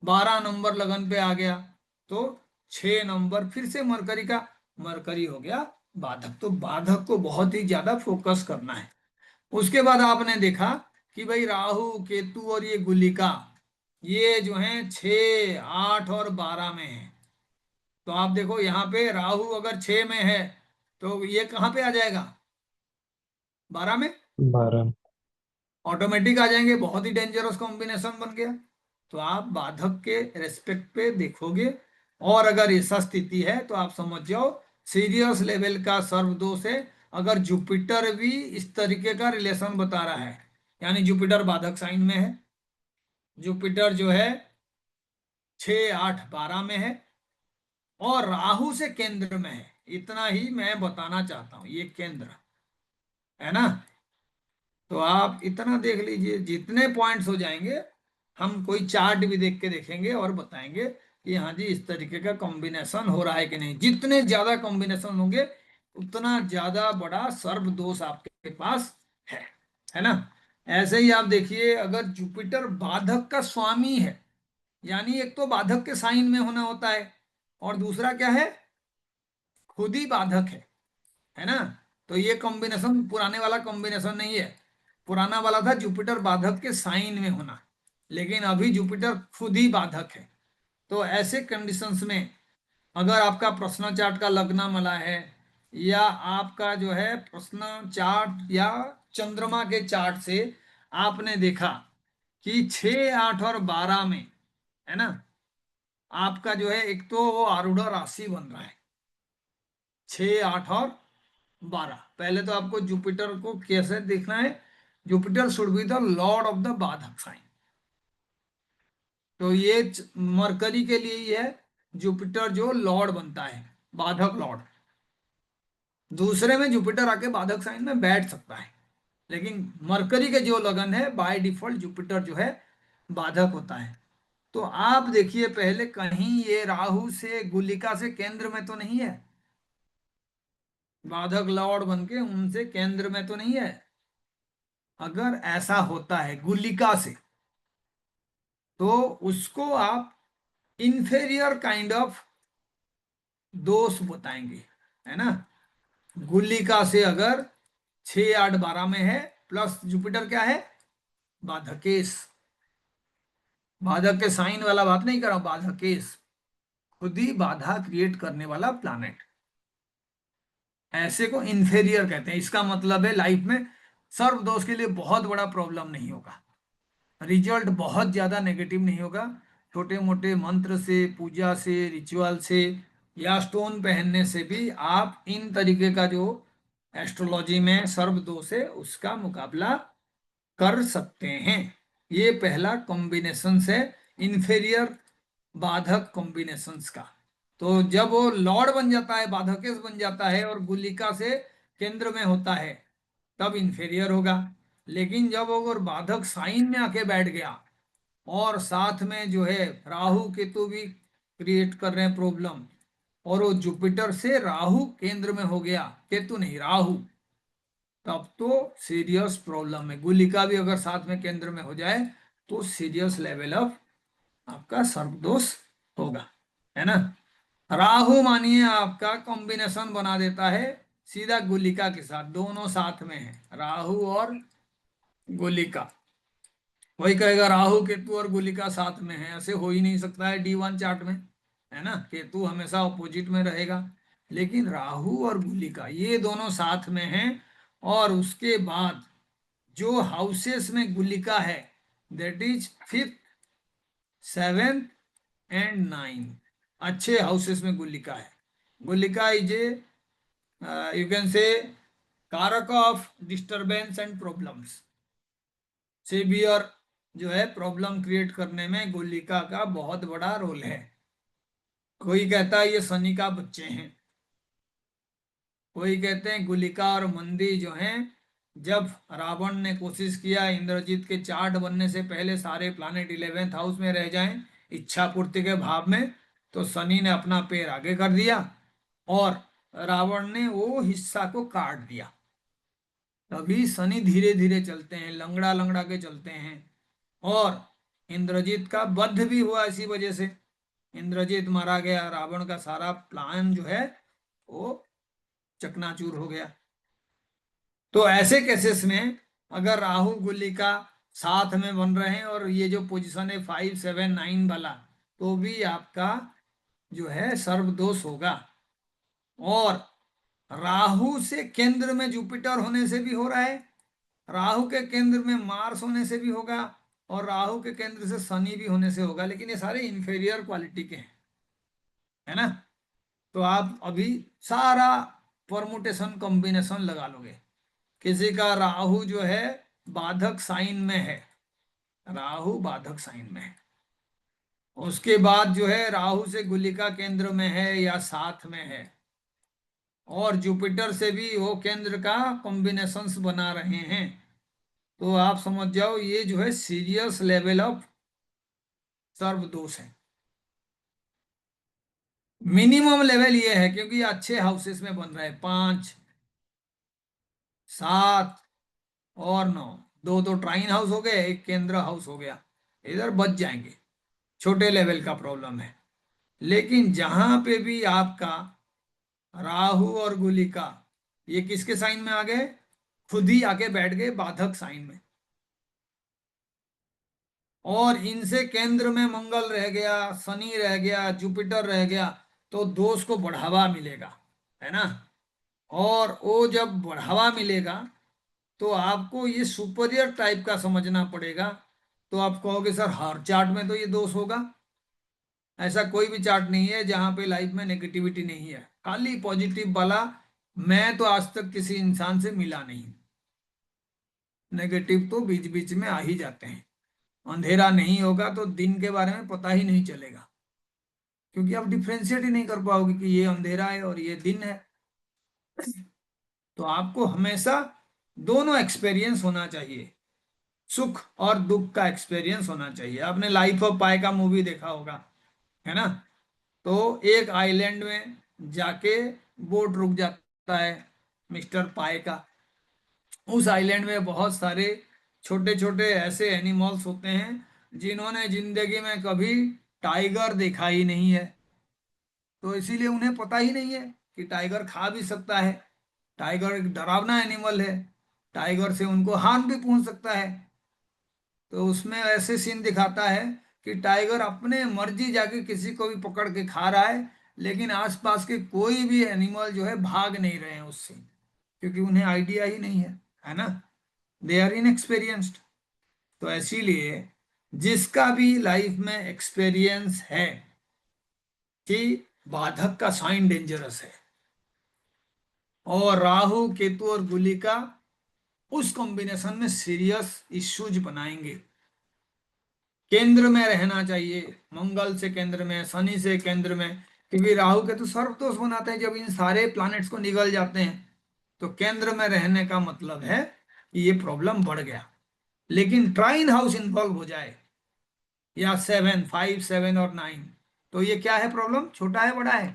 12 नंबर लगन पे आ गया, तो 6 नंबर फिर से मरकरी का, मरकरी हो गया बाधक। तो बाधक को बहुत ही ज्यादा फोकस करना है। उसके बाद आपने देखा कि भाई राहु केतु और ये गुलिका, ये जो हैं 6 8 और 12 में है। तो आप देखो यहाँ पे राहु अगर 6 में है तो ये कहाँ पे आ जाएगा? 12 में 12। ऑटोमेटिक आ जाएंगे। बहुत ही डेंजरस कॉम्बिनेशन बन गया। तो आप बाधक के रेस्पेक्ट पे देखोगे, और अगर ऐसा स्थिति है तो आप समझ जाओ सीरियस लेवल का सर्वदोष है। अगर जुपिटर भी इस तरीके का रिलेशन बता रहा है, यानी जुपिटर बाधक साइन में है, जुपिटर जो है 6 8 12 में है और राहु से केंद्र में है। इतना ही मैं बताना चाहता हूं, ये केंद्र है ना। तो आप इतना देख लीजिए, जितने पॉइंट्स हो जाएंगे हम कोई चार्ट भी देख के देखेंगे और बताएंगे कि हाँ जी इस तरीके का कॉम्बिनेशन हो रहा है कि नहीं। जितने ज्यादा कॉम्बिनेशन होंगे उतना ज्यादा बड़ा सर्व दोष आपके पास है है ना। ऐसे ही आप देखिए, अगर जुपिटर बाधक का स्वामी है, यानी एक तो बाधक के साइन में होना होता है और दूसरा क्या है, खुद ही बाधक है ना। तो ये कॉम्बिनेशन पुराने वाला कॉम्बिनेशन नहीं है। पुराना वाला था जुपिटर बाधक के साइन में होना, लेकिन अभी जुपिटर खुद ही बाधक है। तो ऐसे कंडीशंस में अगर आपका प्रश्न चार्ट का लग्न मला है, या आपका जो है प्रश्न चार्ट या चंद्रमा के चार्ट से आपने देखा कि 6 8 और 12 में, है ना, आपका जो है एक तो वो आरूढ़ राशि बन रहा है, 6, 8 और 12। पहले तो आपको जुपिटर को कैसे देखना है, Jupiter should be the Lord of the बाधक साइन। तो ये मरकरी के लिए ही है, जुपिटर जो लॉर्ड बनता है, बाधक लॉर्ड। दूसरे में जुपिटर आके बाधक साइन में बैठ सकता है, लेकिन मरकरी के जो लगन है बाय डिफॉल्ट जुपिटर जो है बाधक होता है। तो आप देखिए पहले कहीं ये राहु से गुलिका से केंद्र में तो नहीं है, बाधक लॉर्ड बन के उनसे केंद्र में तो नहीं है। अगर ऐसा होता है गुलिका से, तो उसको आप इंफेरियर काइंड ऑफ दोष बताएंगे, है ना। गुलिका से अगर 6, 8, 12 में है, प्लस जुपिटर क्या है, बाधकेश। बाधक के साइन वाला बात नहीं कर रहा हूं, बाधकेश खुद ही बाधा क्रिएट करने वाला प्लैनेट। ऐसे को इंफेरियर कहते हैं। इसका मतलब है लाइफ में सर्व दोष के लिए बहुत बड़ा प्रॉब्लम नहीं होगा, रिजल्ट बहुत ज्यादा नेगेटिव नहीं होगा। छोटे मोटे मंत्र से, पूजा से, रिचुअल से या स्टोन पहनने से भी आप इन तरीके का जो एस्ट्रोलॉजी में सर्व दोष है उसका मुकाबला कर सकते हैं। ये पहला कॉम्बिनेशन है इंफेरियर बाधक कॉम्बिनेशंस का। तो जब वो लॉर्ड बन जाता है, बाधकेश बन जाता है और गुलिका से केंद्र में होता है, तब इंफेरियर होगा। लेकिन जब वो अगर बाधक साइन में आके बैठ गया और साथ में जो है राहु केतु भी क्रिएट कर रहे हैं प्रॉब्लम, और वो जुपिटर से राहु केंद्र में हो गया, केतु नहीं राहु, तब तो सीरियस प्रॉब्लम है। गुलिका भी अगर साथ में केंद्र में हो जाए तो सीरियस लेवल ऑफ आपका सर्पदोष होगा, है ना। राहु मानिए आपका कॉम्बिनेशन बना देता है सीधा गुलिका के साथ, दोनों साथ में है राहु और गुलिका। वही कहेगा राहु केतु और गुलिका साथ में है, ऐसे हो ही नहीं सकता है D1 चार्ट में, है ना। केतु हमेशा ऑपोजिट में रहेगा, लेकिन राहु और गुलिका ये दोनों साथ में हैं। और उसके बाद जो हाउसेस में गुलिका है, that is 5th, 7th and 9th, अच्छे हाउसेस में गुलिका है। गुलिका is a you can say कारक of disturbance and problems. Severe जो है प्रॉब्लम क्रिएट करने में गुलिका का बहुत बड़ा रोल है। कोई कहता है ये शनि का बच्चे हैं, कोई कहते हैं गुलिका और मंदी जो हैं, जब रावण ने कोशिश किया इंद्रजीत के चार्ट बनने से पहले सारे प्लानेट 11th हाउस में रह जाएं इच्छा पूर्ति के भाव में, तो शनि ने अपना पैर आगे कर दिया और रावण ने वो हिस्सा को काट दिया। तभी शनि धीरे धीरे चलते हैं, लंगड़ा लंगड़ा के चलते हैं। और इंद्रजीत का वध भी हुआ इसी वजह से, इंद्रजीत मारा गया, रावण का सारा प्लान जो है वो चकनाचूर हो गया। तो ऐसे केसेस में अगर राहु गुलिका साथ में बन रहे हैं और ये जो पोजीशन है 5, 7, 9 वाला, तो भी आपका जो है सर्वदोष होगा। और राहु से केंद्र में जुपिटर होने से भी हो रहा है, राहु के केंद्र में मार्स होने से भी होगा, और राहु के केंद्र से शनि भी होने से होगा। लेकिन ये सारे इंफेरियर क्वालिटी के हैं, है ना। तो आप अभी सारा परमुटेशन कॉम्बिनेशन लगा लोगे। किसी का राहु जो है बाधक साइन में है, राहु बाधक साइन में है, उसके बाद जो है राहु से गुलिका केंद्र में है या साथ में है, और जुपिटर से भी वो केंद्र का कॉम्बिनेशंस बना रहे हैं, तो आप समझ जाओ ये जो है सीरियस लेवल ऑफ सर्व दोष है। मिनिमम लेवल ये है क्योंकि ये अच्छे हाउसेस में बन रहा है, 5, 7 और 9, दो दो ट्राइन हाउस हो गए, एक केंद्र हाउस हो गया, इधर बच जाएंगे, छोटे लेवल का प्रॉब्लम है। लेकिन जहां पे भी आपका राहु और गुलिका ये किसके साइन में आ गए, खुद ही आके बैठ गए बाधक साइन में, और इनसे केंद्र में मंगल रह गया, शनि रह गया, जुपिटर रह गया, तो दोष को बढ़ावा मिलेगा, है ना। और वो जब बढ़ावा मिलेगा तो आपको ये सुपीरियर टाइप का समझना पड़ेगा। तो आप कहोगे सर हर चार्ट में तो ये दोष होगा, ऐसा कोई भी चार्ट नहीं है जहां पे लाइफ में नेगेटिविटी नहीं है, खाली पॉजिटिव वाला। मैं तो आज तक किसी इंसान से मिला नहीं। नेगेटिव तो बीच बीच में आ ही जाते हैं। अंधेरा नहीं होगा तो दिन के बारे में पता ही नहीं चलेगा, क्योंकि आप डिफ्रेंशिएट ही नहीं कर पाओगे कि ये अंधेरा है और ये दिन है। तो आपको हमेशा दोनों एक्सपीरियंस होना चाहिए, सुख और दुख का एक्सपीरियंस होना चाहिए। आपने लाइफ ऑफ पाई का मूवी देखा होगा, है ना? तो एक आइलैंड में जाके बोट रुक जाता है मिस्टर पाई का। उस आइलैंड में बहुत सारे छोटे छोटे ऐसे एनिमल्स होते हैं जिन्होंने जिंदगी में कभी टाइगर देखा ही नहीं है। तो इसीलिए उन्हें पता ही नहीं है कि टाइगर खा भी सकता है। टाइगर एक डरावना एनिमल है, टाइगर से उनको हार्म भी पहुंच सकता है। तो उसमें ऐसे सीन दिखाता है कि टाइगर अपने मर्जी जाके किसी को भी पकड़ के खा रहा है, लेकिन आसपास के कोई भी एनिमल जो है भाग नहीं रहे हैं उससे, क्योंकि उन्हें आइडिया ही नहीं है ना? They are inexperienced. तो इसीलिए जिसका भी लाइफ में एक्सपीरियंस है कि बाधक का साइन डेंजरस है और राहु केतु और गुली का उस कॉम्बिनेशन में सीरियस इश्यूज बनाएंगे, केंद्र में रहना चाहिए, मंगल से केंद्र में, शनि से केंद्र में, क्योंकि राहु केतु सर्व दोष बनाते हैं जब इन सारे प्लैनेट्स को निगल जाते हैं। तो केंद्र में रहने का मतलब है कि ये प्रॉब्लम बढ़ गया। लेकिन ट्राइन हाउस इन्वॉल्व हो जाए या 7, 5, 7 और 9, तो ये क्या है प्रॉब्लम? छोटा है बड़ा है?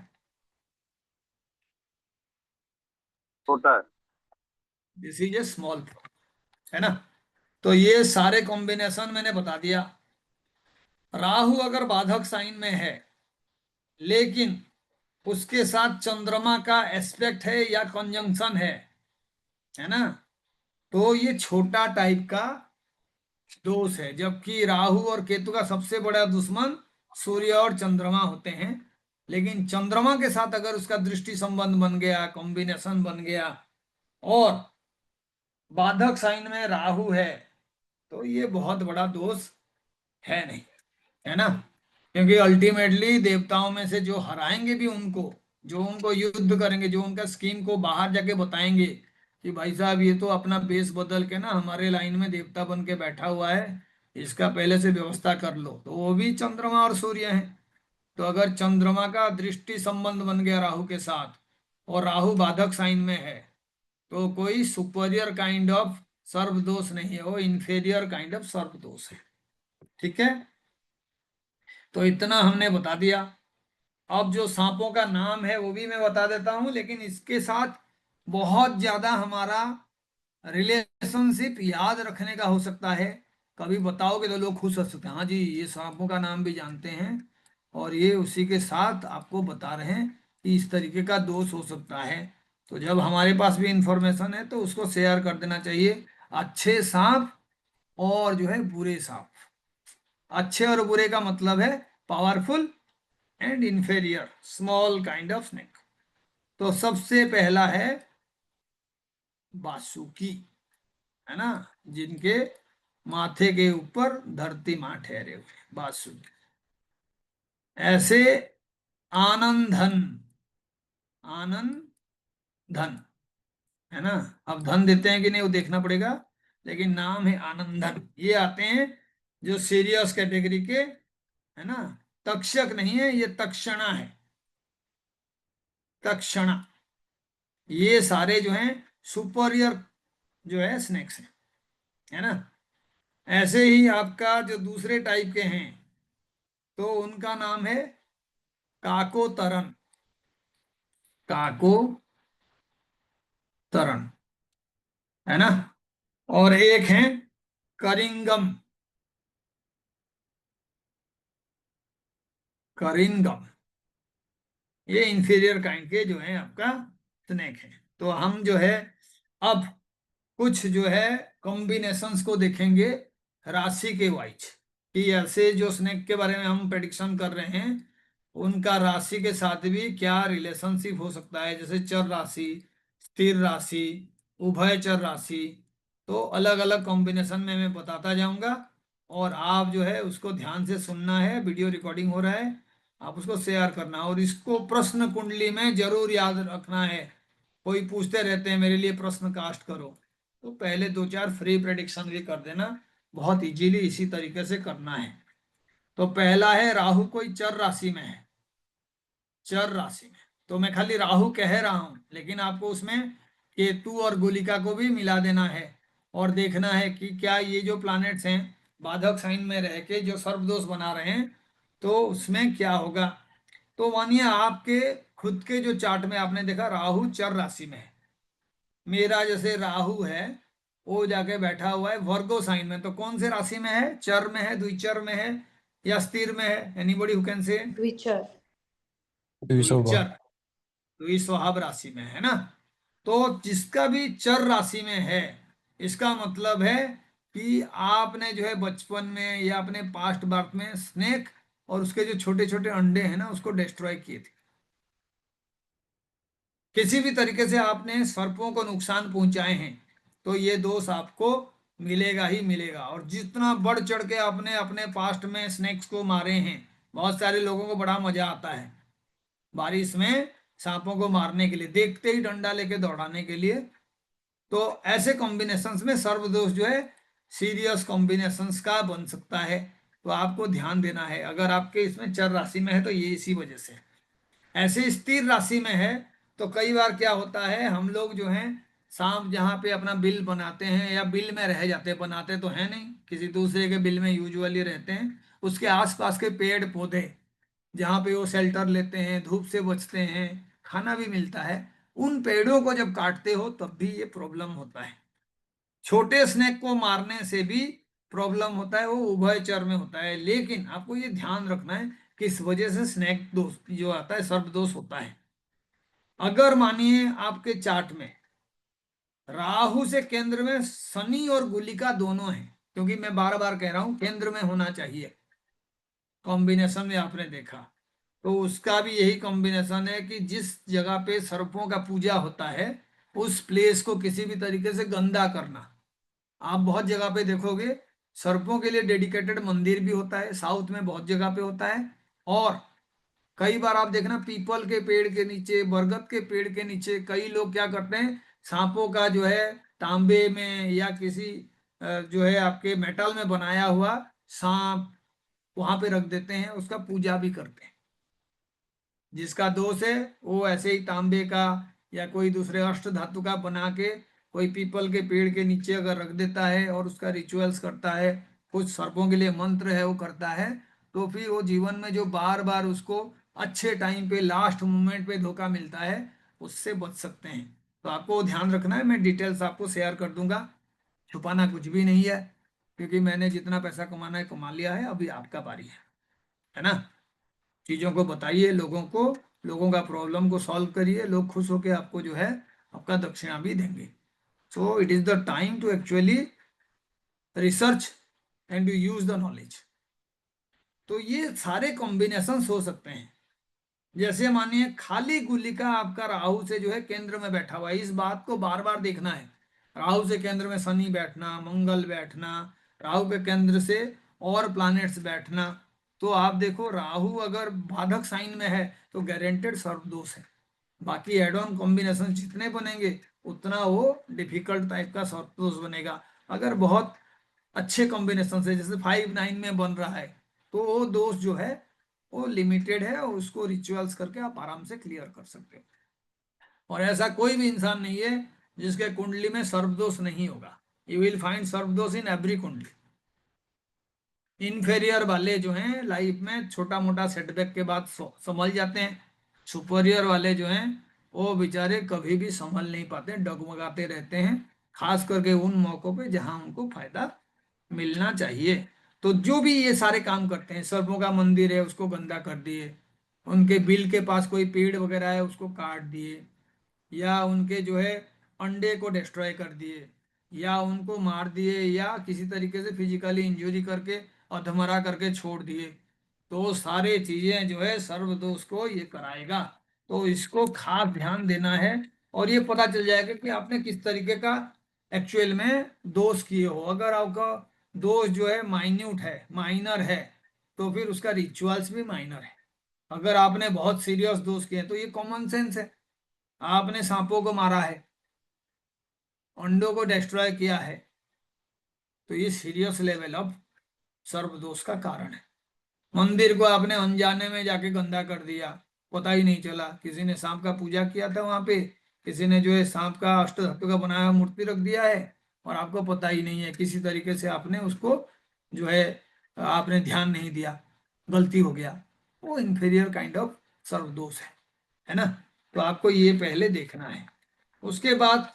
छोटा है। This is a small problem, है ना? तो ये सारे कॉम्बिनेशन मैंने बता दिया। राहु अगर बाधक साइन में है लेकिन उसके साथ चंद्रमा का एस्पेक्ट है या कंजंक्शन है ना, तो ये छोटा टाइप का दोष है। जबकि राहु और केतु का सबसे बड़ा दुश्मन सूर्य और चंद्रमा होते हैं। लेकिन चंद्रमा के साथ अगर उसका दृष्टि संबंध बन गया, कॉम्बिनेशन बन गया और बाधक साइन में राहु है, तो ये बहुत बड़ा दोष है नहीं, है ना? क्योंकि अल्टीमेटली देवताओं में से जो हराएंगे भी उनको, जो उनको युद्ध करेंगे, जो उनका स्कीम को बाहर जाके बताएंगे कि भाई साहब ये तो अपना बेस बदल के ना हमारे लाइन में देवता बन के बैठा हुआ है, इसका पहले से व्यवस्था कर लो, तो वो भी चंद्रमा और सूर्य हैं। तो अगर चंद्रमा का दृष्टि संबंध बन गया राहु के साथ और राहु बाधक साइन में है, तो कोई सुपरियर काइंड ऑफ सर्व दोष नहीं है, वो इंफेरियर काइंड ऑफ सर्व दोष है। ठीक है, तो इतना हमने बता दिया। अब जो सांपों का नाम है वो भी मैं बता देता हूं, लेकिन इसके साथ बहुत ज्यादा हमारा रिलेशनशिप याद रखने का हो सकता है। कभी बताओगे तो लोग खुश हो सकते हैं, हाँ जी ये सांपों का नाम भी जानते हैं और ये उसी के साथ आपको बता रहे हैं कि इस तरीके का दोष हो सकता है। तो जब हमारे पास भी इंफॉर्मेशन है तो उसको शेयर कर देना चाहिए। अच्छे सांप और जो है बुरे सांप। अच्छे और बुरे का मतलब है powerful and inferior, small kind of snake. तो सबसे पहला है बासुकी, है ना, जिनके माथे के ऊपर धरती माँ ठहरे हुए, बासुकी। ऐसे आनंद धन, आनंद धन, है ना? अब धन देते हैं कि नहीं वो देखना पड़ेगा, लेकिन नाम है आनंद धन। ये आते हैं जो सीरियस कैटेगरी के, है ना? तक्षक नहीं है, ये तक्षणा है, तक्षणा। ये सारे जो हैं सुपरियर जो है स्नेक्स हैं, है ना? ऐसे ही आपका जो दूसरे टाइप के हैं तो उनका नाम है काको तरन, काको तरन, है ना? और एक है करिंगम, करिंगम। ये इंफीरियर काइंड के जो है आपका स्नेक है। तो हम जो है अब कुछ जो है कॉम्बिनेशंस को देखेंगे राशि के वाइज, कि ऐसे जो स्नेक के बारे में हम प्रेडिक्शन कर रहे हैं उनका राशि के साथ भी क्या रिलेशनशिप हो सकता है। जैसे चर राशि, स्थिर राशि, उभयचर राशि। तो अलग अलग कॉम्बिनेशन में मैं बताता जाऊंगा और आप जो है उसको ध्यान से सुनना है, वीडियो रिकॉर्डिंग हो रहा है। आप उसको शेयर करना, और इसको प्रश्न कुंडली में जरूर याद रखना है। कोई पूछते रहते हैं मेरे लिए प्रश्न कास्ट करो, तो पहले 2-4 फ्री प्रेडिक्शन भी कर देना, बहुत इजीली इसी तरीके से करना है। तो पहला है राहु कोई चर राशि में है, चर राशि में, तो मैं खाली राहु कह रहा हूं, लेकिन आपको उसमें केतु और गुलिका को भी मिला देना है, और देखना है कि क्या ये जो प्लैनेट्स हैं बाधक साइन में रह के जो सर्पदोष बना रहे हैं, तो उसमें क्या होगा। तो मानिए आपके खुद के जो चार्ट में आपने देखा राहु चर राशि में है, मेरा जैसे राहु है वो जाके बैठा हुआ है वर्गो साइन में, तो कौन से राशि में है, चर में है, द्विचर में है, या स्थिर में है, एनीबॉडी हु कैन से। द्विचर। द्विचर, द्विस्वभाव राशि में है ना। तो जिसका भी चर राशि में है, इसका मतलब है कि आपने जो है बचपन में या अपने पास्ट बर्थ में स्नेक और उसके जो छोटे छोटे अंडे हैं ना उसको डिस्ट्रॉय किए थे, किसी भी तरीके से आपने सर्पों को नुकसान पहुंचाए हैं, तो ये दोष आपको मिलेगा ही मिलेगा। और जितना बढ़ चढ़ के आपने अपने पास्ट में स्नेक्स को मारे हैं, बहुत सारे लोगों को बड़ा मजा आता है बारिश में सांपों को मारने के लिए, देखते ही डंडा लेके दौड़ाने के लिए। तो ऐसे कॉम्बिनेशंस में सर्वदोष जो है सीरियस कॉम्बिनेशंस का बन सकता है, तो आपको ध्यान देना है। अगर आपके इसमें चर राशि में है तो ये इसी वजह से। ऐसे स्थिर राशि में है तो कई बार क्या होता है, हम लोग जो हैं सांप जहाँ पे अपना बिल बनाते हैं या बिल में रह जाते हैं, बनाते तो हैं नहीं, किसी दूसरे के बिल में यूजुअली रहते हैं, उसके आसपास के पेड़ पौधे जहाँ पे वो शेल्टर लेते हैं, धूप से बचते हैं, खाना भी मिलता है, उन पेड़ों को जब काटते हो तब भी ये प्रॉब्लम होता है। छोटे स्नेक को मारने से भी प्रॉब्लम होता है, वो उभयचर में होता है। लेकिन आपको ये ध्यान रखना है कि इस वजह से स्नेक दोष जो आता है सर्प दोष होता है। अगर मानिए आपके चार्ट में राहु से केंद्र में शनि और गुलिका दोनों हैं, क्योंकि मैं बार बार कह रहा हूं केंद्र में होना चाहिए, कॉम्बिनेशन में आपने देखा, तो उसका भी यही कॉम्बिनेशन है कि जिस जगह पे सर्पों का पूजा होता है उस प्लेस को किसी भी तरीके से गंदा करना। आप बहुत जगह पे देखोगे सर्पों के लिए डेडिकेटेड मंदिर भी होता है, साउथ में बहुत जगह पे होता है। और कई बार आप देखना पीपल के पेड़ के नीचे, बरगद के पेड़ के नीचे कई लोग क्या करते हैं, सांपों का जो है तांबे में या किसी जो है आपके मेटल में बनाया हुआ सांप वहां पे रख देते हैं, उसका पूजा भी करते हैं। जिसका दोष है वो ऐसे ही तांबे का या कोई दूसरे अष्ट धातु का बना के कोई पीपल के पेड़ के नीचे अगर रख देता है और उसका रिचुअल्स करता है, कुछ सर्पों के लिए मंत्र है वो करता है, तो फिर वो जीवन में जो बार बार उसको अच्छे टाइम पे लास्ट मोमेंट पे धोखा मिलता है उससे बच सकते हैं। तो आपको ध्यान रखना है, मैं डिटेल्स आपको शेयर कर दूंगा, छुपाना कुछ भी नहीं है, क्योंकि मैंने जितना पैसा कमाना है कमा लिया है, अभी आपका बारी है ना। चीजों को बताइए लोगों को, लोगों का प्रॉब्लम को सॉल्व करिए, लोग खुश होकर आपको जो है आपका दक्षिणा भी देंगे। So it is the time to actually research and to use the knowledge. तो ये सारे कॉम्बिनेशन हो सकते हैं। जैसे मानिए खाली गुलिका आपका राहु से जो है केंद्र में बैठा हुआ है, इस बात को बार बार देखना है। राहु से केंद्र में शनि बैठना, मंगल बैठना, राहु के केंद्र से और प्लैनेट्स बैठना, तो आप देखो राहु अगर बाधक साइन में है तो गारंटेड सर्प दोष है। बाकी एड ऑन कॉम्बिनेशन जितने बनेंगे उतना वो डिफिकल्ट टाइप का सर्प दोष बनेगा। अगर बहुत अच्छे कॉम्बिनेशन से जैसे 5-9 में बन रहा है तो वो दोष जो है वो लिमिटेड है, और उसको रिचुअल्स करके आप आराम से क्लियर कर सकते हो। और ऐसा कोई भी इंसान नहीं है जिसके कुंडली में सर्पदोष नहीं होगा, you will find sarpdosh in every kundli. Inferior वाले जो हैं लाइफ में छोटा मोटा सेटबैक के बाद संभल जाते हैं, सुपरियर वाले जो हैं वो बेचारे कभी भी संभल नहीं पाते, डगमगाते रहते हैं, खास करके उन मौकों पे जहां उनको फायदा मिलना चाहिए। तो जो भी ये सारे काम करते हैं, सर्पों का मंदिर है उसको गंदा कर दिए, उनके बिल के पास कोई पेड़ वगैरह है उसको काट दिए, या उनके जो है अंडे को डिस्ट्रॉय कर दिए, या उनको मार दिए, या किसी तरीके से फिजिकली इंजरी करके अधमरा करके छोड़ दिए, तो सारे चीजें जो है सर्वदोष को ये कराएगा। तो इसको खास ध्यान देना है, और ये पता चल जाएगा कि आपने किस तरीके का एक्चुअल में दोष किए हो। अगर आपका दोष जो है माइन्यूट है, माइनर है, तो फिर उसका रिचुअल्स भी माइनर है। अगर आपने बहुत सीरियस दोष किए तो ये कॉमन सेंस है। आपने सांपों को मारा है, अंडों को डिस्ट्रॉय किया है, तो ये सीरियस लेवल ऑफ सर्वदोष का कारण है। मंदिर को आपने अनजाने में जाके गंदा कर दिया, पता ही नहीं चला, किसी ने सांप का पूजा किया था वहां पे, किसी ने जो है सांप का अष्ट धातु का बनाया हुआ मूर्ति रख दिया है और आपको पता ही नहीं है, किसी तरीके से आपने उसको जो है आपने ध्यान नहीं दिया, गलती हो गया, वो इंफीरियर काइंड ऑफ सर्वदोष है ना। तो आपको ये पहले देखना है। उसके बाद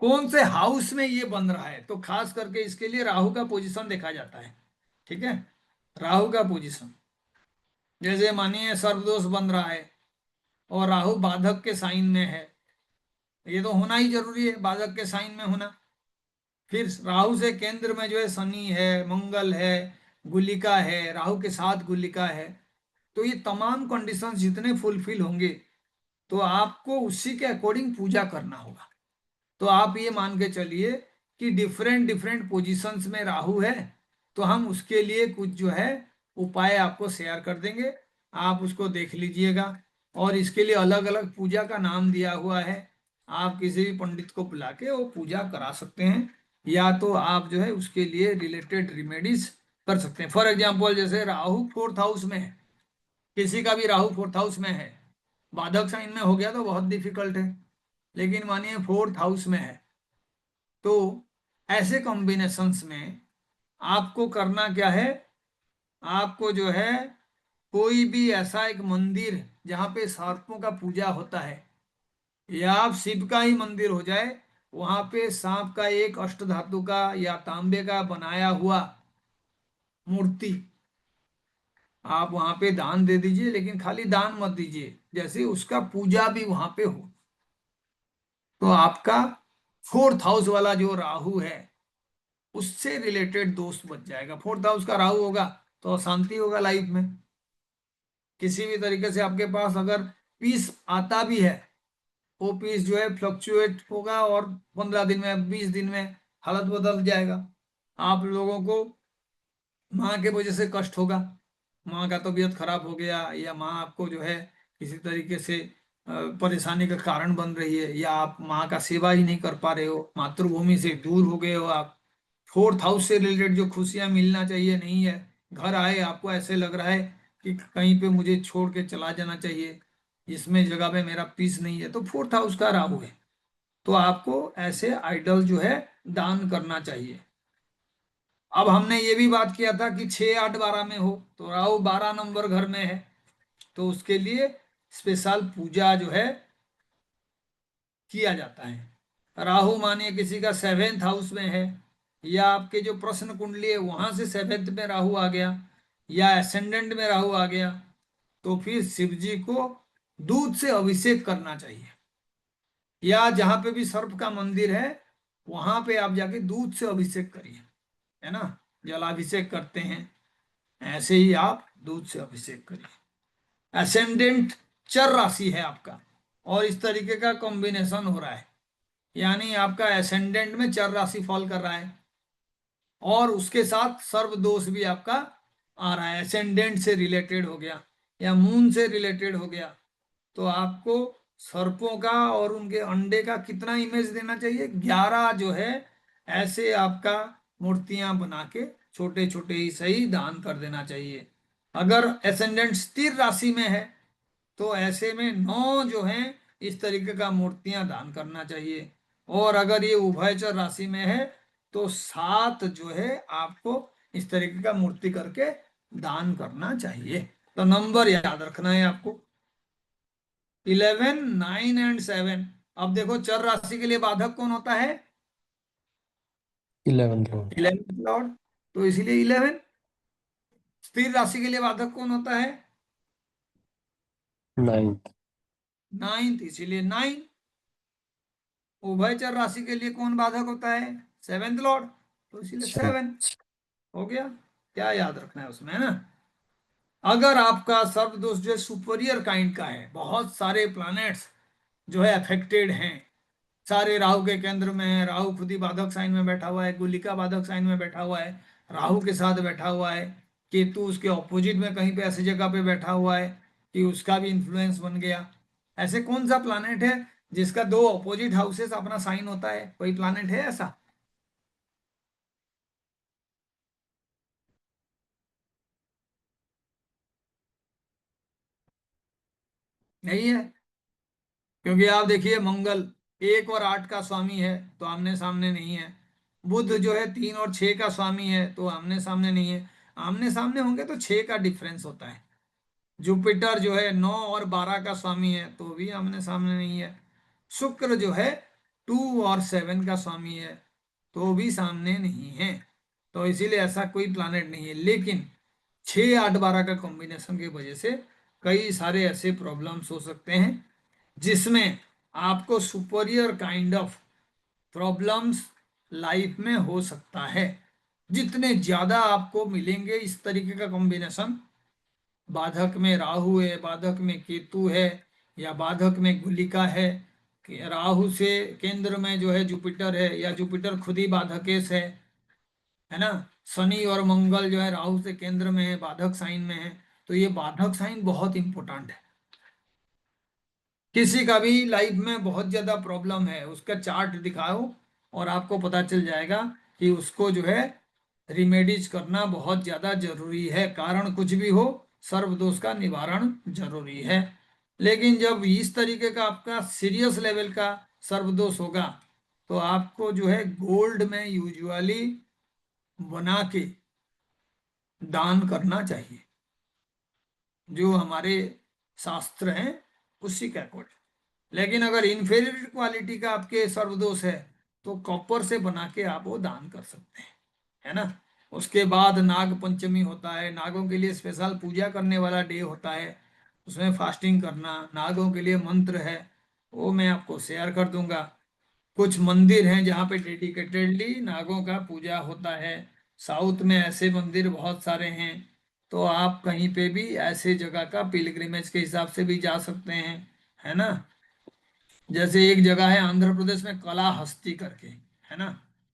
कौन से हाउस में ये बन रहा है, तो खास करके इसके लिए राहु का पोजीशन देखा जाता है। ठीक है, राहु का पोजीशन, जैसे मानिए सर्वदोष बन रहा है और राहु बाधक के साइन में है, ये तो होना ही जरूरी है, बाधक के साइन में होना। फिर राहु से केंद्र में जो है शनि है, मंगल है, गुलिका है, राहु के साथ गुलिका है, तो ये तमाम कंडीशंस जितने फुलफिल होंगे तो आपको उसी के अकॉर्डिंग पूजा करना होगा। तो आप ये मान के चलिए कि डिफरेंट डिफरेंट पोजीशंस में राहु है, तो हम उसके लिए कुछ जो है उपाय आपको शेयर कर देंगे, आप उसको देख लीजिएगा। और इसके लिए अलग अलग पूजा का नाम दिया हुआ है, आप किसी भी पंडित को बुला के वो पूजा करा सकते हैं, या तो आप जो है उसके लिए रिलेटेड रेमेडीज कर सकते हैं। फॉर एग्जाम्पल जैसे राहु फोर्थ हाउस में है, किसी का भी राहु फोर्थ हाउस में है, बाधक साइन में हो गया तो बहुत डिफिकल्ट है, लेकिन मानिए फोर्थ हाउस में है, तो ऐसे कॉम्बिनेशंस में आपको करना क्या है, आपको जो है कोई भी ऐसा एक मंदिर जहां पे सर्पों का पूजा होता है, या आप शिव का ही मंदिर हो जाए, वहां पे सांप का एक अष्ट धातु का या तांबे का बनाया हुआ मूर्ति आप वहां पे दान दे दीजिए, लेकिन खाली दान मत दीजिए, जैसे उसका पूजा भी वहां पे हो, तो आपका फोर्थ हाउस वाला जो राहु है उससे रिलेटेड दोष बच जाएगा। फोर्थ हाउस का राहु होगा तो अशांति होगा लाइफ में, किसी भी तरीके से आपके पास अगर पीस आता भी है, वो पीस जो है फ्लक्चुएट होगा और 15 दिन में 20 दिन में हालत बदल जाएगा। आप लोगों को माँ के वजह से कष्ट होगा, माँ का तबीयत खराब हो गया, या माँ आपको जो है किसी तरीके से परेशानी का कारण बन रही है, या आप माँ का सेवा ही नहीं कर पा रहे हो, मातृभूमि से दूर हो गए हो आप, फोर्थ हाउस से रिलेटेड जो खुशियां मिलना चाहिए नहीं है, घर आए आपको ऐसे लग रहा है कि कहीं पे मुझे छोड़ के चला जाना चाहिए, इसमें जगह पे मेरा पीस नहीं है, तो फोर्थ हाउस का राहु है, तो आपको ऐसे आइडल जो है दान करना चाहिए। अब हमने ये भी बात किया था कि 6 8 12 में हो, तो राहु 12 नंबर घर में है, तो उसके लिए स्पेशल पूजा जो है किया जाता है। राहु मानिए किसी का 7th हाउस में है, या आपके जो प्रश्न कुंडली है वहां से 7th में राहु आ गया, या एसेंडेंट में राहु आ गया, तो फिर शिव जी को दूध से अभिषेक करना चाहिए, या जहां पे भी सर्प का मंदिर है वहां पे आप जाके दूध से अभिषेक करिए, है ना, जलाभिषेक करते हैं, ऐसे ही आप दूध से अभिषेक करिए। एसेंडेंट चर राशि है आपका, और इस तरीके का कॉम्बिनेशन हो रहा है, यानी आपका एसेंडेंट में चर राशि फॉल कर रहा है और उसके साथ सर्व दोष भी आपका आ रहा है, एसेंडेंट से रिलेटेड हो गया या मून से रिलेटेड हो गया, तो आपको सर्पों का और उनके अंडे का कितना इमेज देना चाहिए, 11 जो है ऐसे आपका मूर्तियां बना के छोटे छोटे ही सही दान कर देना चाहिए। अगर एसेंडेंट स्थिर राशि में है तो ऐसे में 9 जो है इस तरीके का मूर्तियां दान करना चाहिए, और अगर ये उभयचर राशि में है तो 7 जो है आपको इस तरीके का मूर्ति करके दान करना चाहिए। तो नंबर याद रखना है आपको 11 9 एंड 7। अब देखो चर राशि के लिए बाधक कौन होता है, 11th lord, 11th लॉर्ड, तो इसीलिए 11। स्थिर राशि के लिए बाधक कौन होता है, 9th, 9th, इसीलिए 9। उभयचर राशि के लिए कौन बाधक होता है, 7th लॉर्ड, तो इसीलिए 7 हो गया। क्या याद रखना है उसमें, है ना। अगर आपका सर्वदोष जो है सुपीरियर काइंड का है, बहुत सारे प्लैनेट्स जो है अफेक्टेड हैं, सारे राहु के केंद्र में है, राहु खुद ही बाधक साइन में बैठा हुआ है, गुलिका बाधक साइन में बैठा हुआ है, राहु के साथ बैठा हुआ है, केतु उसके ऑपोजिट में कहीं पे ऐसी जगह पे बैठा हुआ है, कि उसका भी इन्फ्लुएंस बन गया। ऐसे कौन सा प्लानेट है जिसका दो ऑपोजिट हाउसेस अपना साइन होता है? कोई प्लानेट है ऐसा? नहीं है। क्योंकि आप देखिए, मंगल 1 और 8 का स्वामी है तो आमने सामने नहीं है। बुध जो है 3 और 6 का स्वामी है तो आमने सामने नहीं है। आमने सामने होंगे तो 6 का डिफरेंस होता है। जुपिटर जो है 9 और 12 का स्वामी है तो भी आमने सामने नहीं है। शुक्र जो है 2 और 7 का स्वामी है तो भी सामने नहीं है। तो इसीलिए ऐसा कोई प्लानेट नहीं है। लेकिन 6 8 12 का कॉम्बिनेशन की वजह से कई सारे ऐसे प्रॉब्लम्स हो सकते हैं जिसमें आपको superior kind of problems life में हो सकता है। जितने ज्यादा आपको मिलेंगे इस तरीके का कॉम्बिनेशन, बाधक में राहु है, बाधक में केतु है, या बाधक में गुलिका है, कि राहु से केंद्र में जो है जुपिटर है, या जुपिटर खुद ही बाधकेश है ना। शनि और मंगल जो है राहु से केंद्र में है, बाधक साइन में है। तो ये बाधक साइन बहुत इंपॉर्टेंट है। किसी का भी लाइफ में बहुत ज्यादा प्रॉब्लम है, उसका चार्ट दिखाओ और आपको पता चल जाएगा कि उसको जो है रिमेडीज करना बहुत ज्यादा जरूरी है। कारण कुछ भी हो, सर्व दोष का निवारण जरूरी है। लेकिन जब इस तरीके का आपका सीरियस लेवल का सर्व दोष होगा तो आपको जो है गोल्ड में यूजुअली बना के दान करना चाहिए, जो हमारे शास्त्र हैं उसी के अकॉर्डिंग। लेकिन अगर इंफीरियर क्वालिटी का आपके सर्वदोष है तो कॉपर से बना के आप वो दान कर सकते हैं, है ना। उसके बाद नाग पंचमी होता है, नागों के लिए स्पेशल पूजा करने वाला डे होता है, उसमें फास्टिंग करना, नागों के लिए मंत्र है, वो मैं आपको शेयर कर दूंगा। कुछ मंदिर हैं जहाँ पे डेडिकेटेडली नागों का पूजा होता है। साउथ में ऐसे मंदिर बहुत सारे हैं। तो आप कहीं पे भी ऐसे जगह का पिलग्रिमेज के हिसाब से भी जा सकते हैं, है ना। जैसे एक जगह है आंध्र प्रदेश में कलाहस्ती करके, है ना,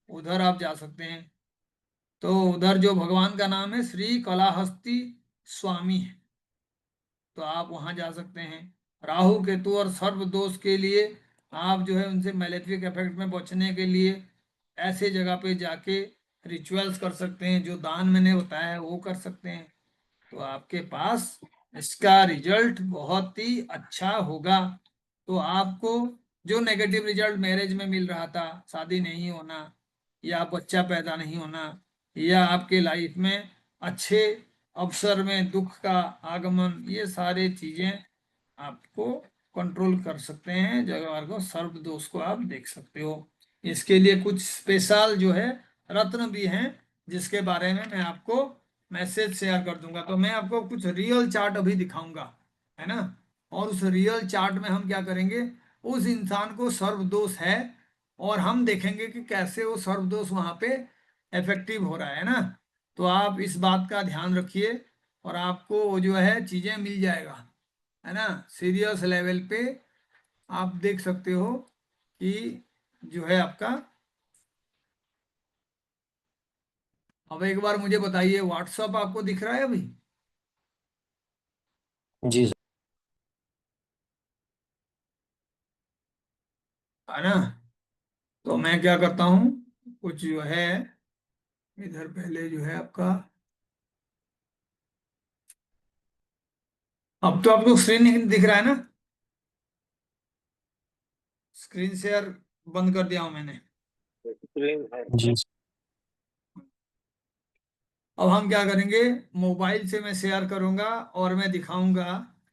उधर आप जा सकते हैं। तो उधर जो भगवान का नाम है श्री कलाहस्ती स्वामी है, तो आप वहां जा सकते हैं। राहु केतु और सर्व दोष के लिए आप जो है उनसे मैलेफिक इफेक्ट में बचने के लिए ऐसे जगह पे जाके रिचुअल्स कर सकते हैं, जो दान मैंने बताया है वो कर सकते हैं। तो आपके पास इसका रिजल्ट बहुत ही अच्छा होगा। तो आपको जो नेगेटिव रिजल्ट मैरिज में मिल रहा था, शादी नहीं होना या बच्चा पैदा नहीं होना, या आपके लाइफ में अच्छे अवसर में दुख का आगमन, ये सारे चीजें आपको कंट्रोल कर सकते हैं। जगह को सर्व दोष को आप देख सकते हो। इसके लिए कुछ स्पेशल जो है रत्न भी हैं जिसके बारे में मैं आपको मैसेज शेयर कर दूंगा। तो मैं आपको कुछ रियल चार्ट अभी दिखाऊंगा, है ना। और उस रियल चार्ट में हम क्या करेंगे, उस इंसान को सर्व दोष है और हम देखेंगे कि कैसे वो सर्व दोष वहां पे इफेक्टिव हो रहा है ना। तो आप इस बात का ध्यान रखिए और आपको वो जो है चीजें मिल जाएगा, है ना। सीरियस लेवल पे आप देख सकते हो कि जो है आपका। अब एक बार मुझे बताइए, व्हाट्सअप आपको दिख रहा है अभी? जी सर। है ना। तो मैं क्या करता हूँ, कुछ जो है इधर पहले जो है आपका, अब तो आपको स्क्रीन दिख रहा है ना। स्क्रीन शेयर बंद कर दिया हूं मैंने। स्क्रीन है। जी अब हम क्या करेंगे, मोबाइल से मैं शेयर करूंगा और मैं दिखाऊंगा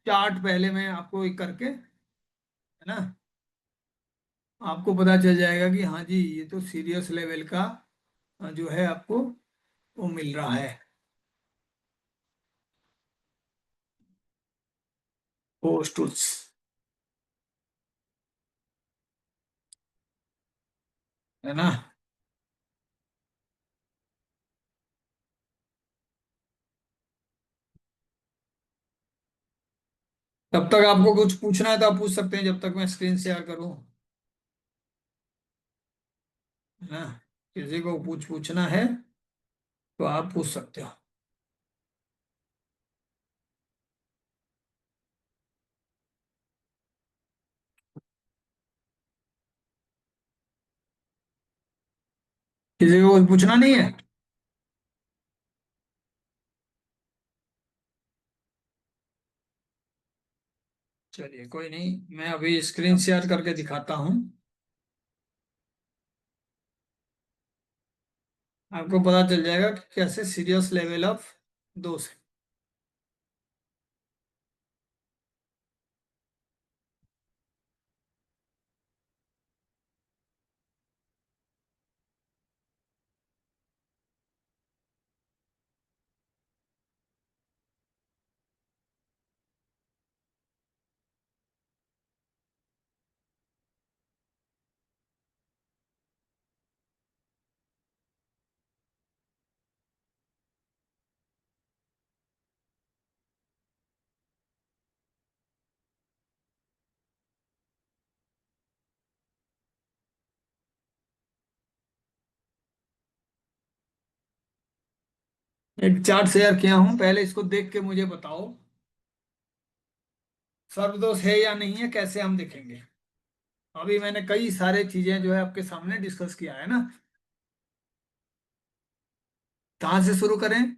चार्ट, पहले मैं आपको एक करके, है ना। आपको पता चल जाएगा कि हाँ जी ये तो सीरियस लेवल का जो है आपको वो मिल रहा पोस्ट, है ना। तब तक आपको कुछ पूछना है तो आप पूछ सकते हैं जब तक मैं स्क्रीन शेयर करूं, है ना। किसी को पूछना है तो आप पूछ सकते हो। किसी को कुछ पूछना नहीं है? चलिए कोई नहीं, मैं अभी स्क्रीन शेयर करके दिखाता हूँ। आपको पता चल जाएगा कि कैसे सीरियस लेवल ऑफ दोष है। एक चार्ट शेयर किया हूं, पहले इसको देख के मुझे बताओ सर्वदोष है या नहीं है, कैसे हम देखेंगे। अभी मैंने कई सारे चीजें जो है आपके सामने डिस्कस किया है ना। कहाँ से शुरू करें?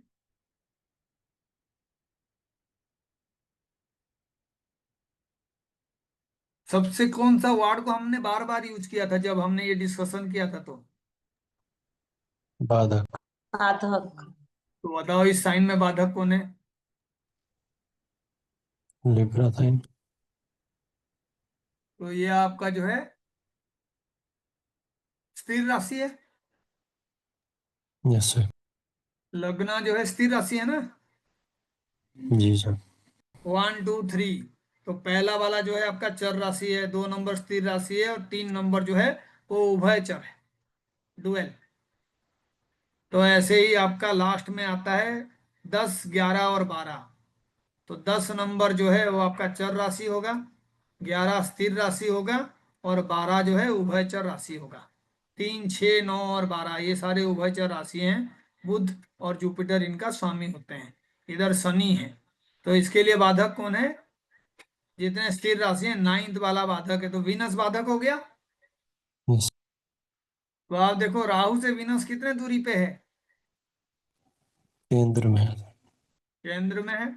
सबसे कौन सा वर्ड को हमने बार बार यूज किया था जब हमने ये डिस्कशन किया था? बाधक। साधक। तो बताओ इस साइन में बाधक कौन है? Libra sign. तो ये आपका जो है स्थिर राशि है। Yes sir. लग्न जो है स्थिर राशि है ना। जी सर। 1 2 3। तो पहला वाला जो है आपका चर राशि है, 2 नंबर स्थिर राशि है, और 3 नंबर जो है वो उभयचर है, डुएल। तो ऐसे ही आपका लास्ट में आता है 10 11 और 12। तो 10 नंबर जो है वो आपका चर राशि होगा, 11 स्थिर राशि होगा, और 12 जो है उभयचर राशि होगा। 3 6 9 और 12 ये सारे उभयचर राशि हैं। बुध और जुपिटर इनका स्वामी होते हैं। इधर शनि है। तो इसके लिए बाधक कौन है? जितने स्थिर राशि है, 9th वाला बाधक है, तो वीनस बाधक हो गया। यस। तो आप देखो राहु से वीनस कितने दूरी पे है? केंद्र में है। केंद्र में है।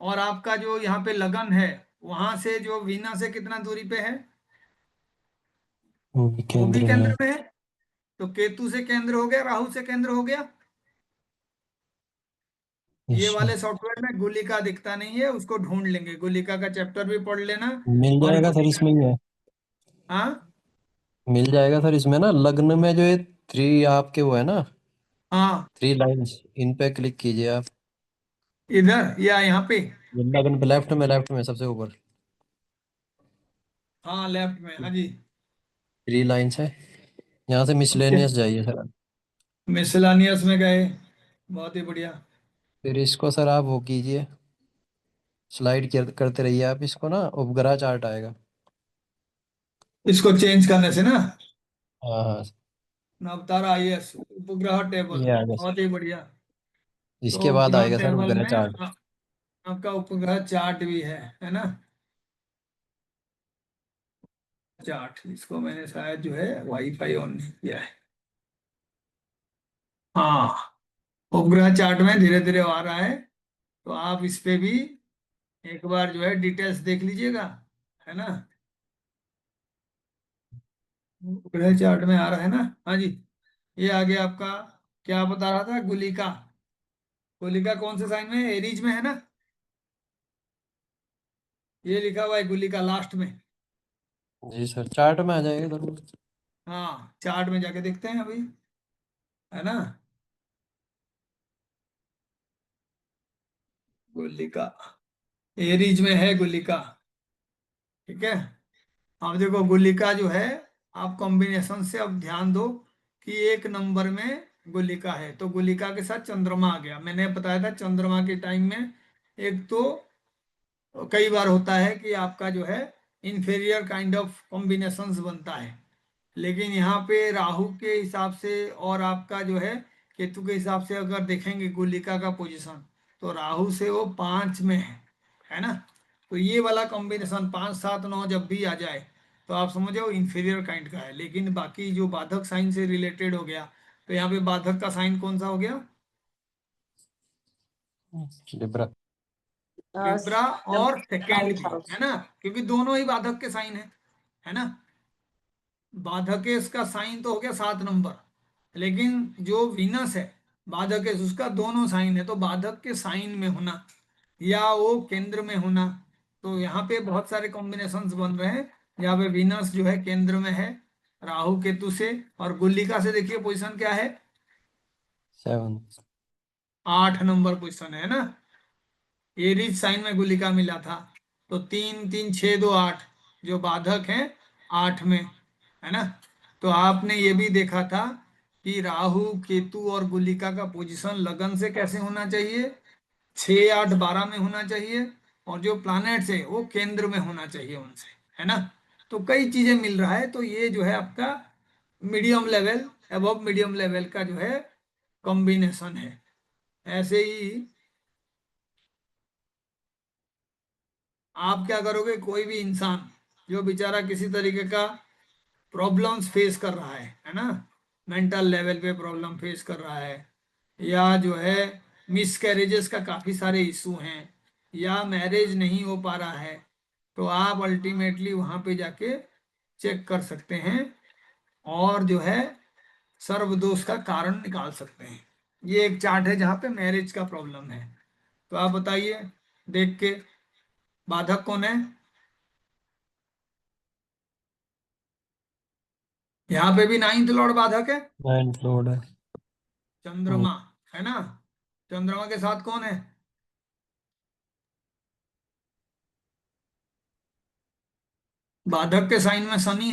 और आपका जो यहाँ पे लगन है, वहां से जो वीनस है कितना दूरी पे है? वो भी वो भी केंद्र में केंद्र है। में है। तो केतु से केंद्र हो गया, राहु से केंद्र हो गया। यस ये सर। वाले सॉफ्टवेयर में गुलिका दिखता नहीं है, उसको ढूंढ लेंगे, गुलिका का चैप्टर भी पढ़ लेना। मिल और जाएगा सर, गुलिका, इसमें ही है। हाँ मिल जाएगा सर, इसमें ना लग्न में जो ये 3 आपके वो है ना, हाँ, 3 लाइंस, इन पे क्लिक कीजिए आप। इधर या यहाँ पे? ये लग्न पे लेफ्ट में सबसे ऊपर हाँ लेफ्ट में, हाँ जी। 3 लाइंस है। यहाँ से मिसलेनियस जाइए सर आप। मिसलानियस में गए, बहुत ही बढ़िया। फिर इसको सर आप वो कीजिए, स्लाइड करते रहिए आप इसको ना, उपग्रह चार्ट आएगा। इसको चेंज करने से ना, हाँ हाँ। नवतारा आईएएस उपग्रह टेबल, ये आ गया सर। बहुत ही बढ़िया। तो इसके बाद उपग्रह आएगा सर टेबल उपग्रह में चार्ट। आपका उपग्रह चार्ट भी है ना। चार्ट, इसको मैंने शायद जो है वाईफाई ऑन नहीं किया है। हाँ, उपग्रह चार्ट में धीरे धीरे आ रहा है। तो आप इस पे भी एक बार जो है डिटेल्स देख लीजिएगा, है ना। उपग्रह चार्ट में आ रहा है ना, हाँ जी। ये आगे आपका क्या बता रहा था, गुलिका। गुलिका कौन से साइन में है? एरीज में है ना। ये लिखा हुआ है गुलिका लास्ट में। जी सर, चार्ट में आ जाएगा जरूर। हाँ चार्ट में जाके देखते हैं अभी, है ना। गुलिका एरीज में है गुलिका, ठीक है। अब देखो गुलिका जो है, आप कॉम्बिनेशन से अब ध्यान दो कि 1 नंबर में गुलिका है, तो गुलिका के साथ चंद्रमा आ गया। मैंने बताया था चंद्रमा के टाइम में एक तो कई बार होता है कि आपका जो है इंफेरियर काइंड ऑफ कॉम्बिनेशंस बनता है। लेकिन यहाँ पे राहु के हिसाब से और आपका जो है केतु के हिसाब से अगर देखेंगे गुलिका का पोजीशन, तो राहु से वो 5 में है ना। तो ये वाला कॉम्बिनेशन 5 7 9 जब भी आ जाए, तो आप समझ जाओ इंफीरियर काइंड का है। लेकिन बाकी जो बाधक साइन से रिलेटेड हो गया, तो यहाँ पे बाधक का साइन कौन सा हो गया? लिब्रा। लिब्रा और सेकेंड नाइन्थ भी हाउस। है ना, क्योंकि दोनों ही बाधक के साइन है ना। बाधकेश का साइन तो हो गया 7 नंबर, लेकिन जो वीनस है बाधकेश उसका दोनों साइन है, तो बाधक के साइन में होना या वो केंद्र में होना। तो यहाँ पे बहुत सारे कॉम्बिनेशंस बन रहे हैं जहाँ पे वीनस जो है केंद्र में है राहु केतु से, और गुल्लिका से देखिए पोजीशन क्या है, 7। 8 नंबर पोजीशन है ना। एरीज साइन में गुलिका मिला था, तो 3 3 6 2 8 जो बाधक है 8 में है ना। तो आपने ये भी देखा था कि राहु केतु और गुलिका का पोजीशन लगन से कैसे होना चाहिए, 6 8 12 में होना चाहिए, और जो प्लैनेट्स है वो केंद्र में होना चाहिए उनसे, है ना। तो कई चीजें मिल रहा है, तो ये जो है आपका medium level, above medium level का जो है कॉम्बिनेशन है। ऐसे ही आप क्या करोगे, कोई भी इंसान जो बेचारा किसी तरीके का प्रॉब्लम्स फेस कर रहा है ना, मेंटल लेवल पे प्रॉब्लम फेस कर रहा है, या जो है मिसकैरेजेस का काफी सारे इशू हैं, या मैरिज नहीं हो पा रहा है, तो आप अल्टीमेटली वहां पे जाके चेक कर सकते हैं और जो है सर्वदोष का कारण निकाल सकते हैं। ये एक चार्ट है जहाँ पे मैरिज का प्रॉब्लम है। तो आप बताइए देख के, बाधक कौन है? यहाँ पे भी 9th लॉर्ड बाधक है, 9th लॉर्ड है। चंद्रमा, है ना। चंद्रमा के साथ कौन है? बाधक के साइन में शनि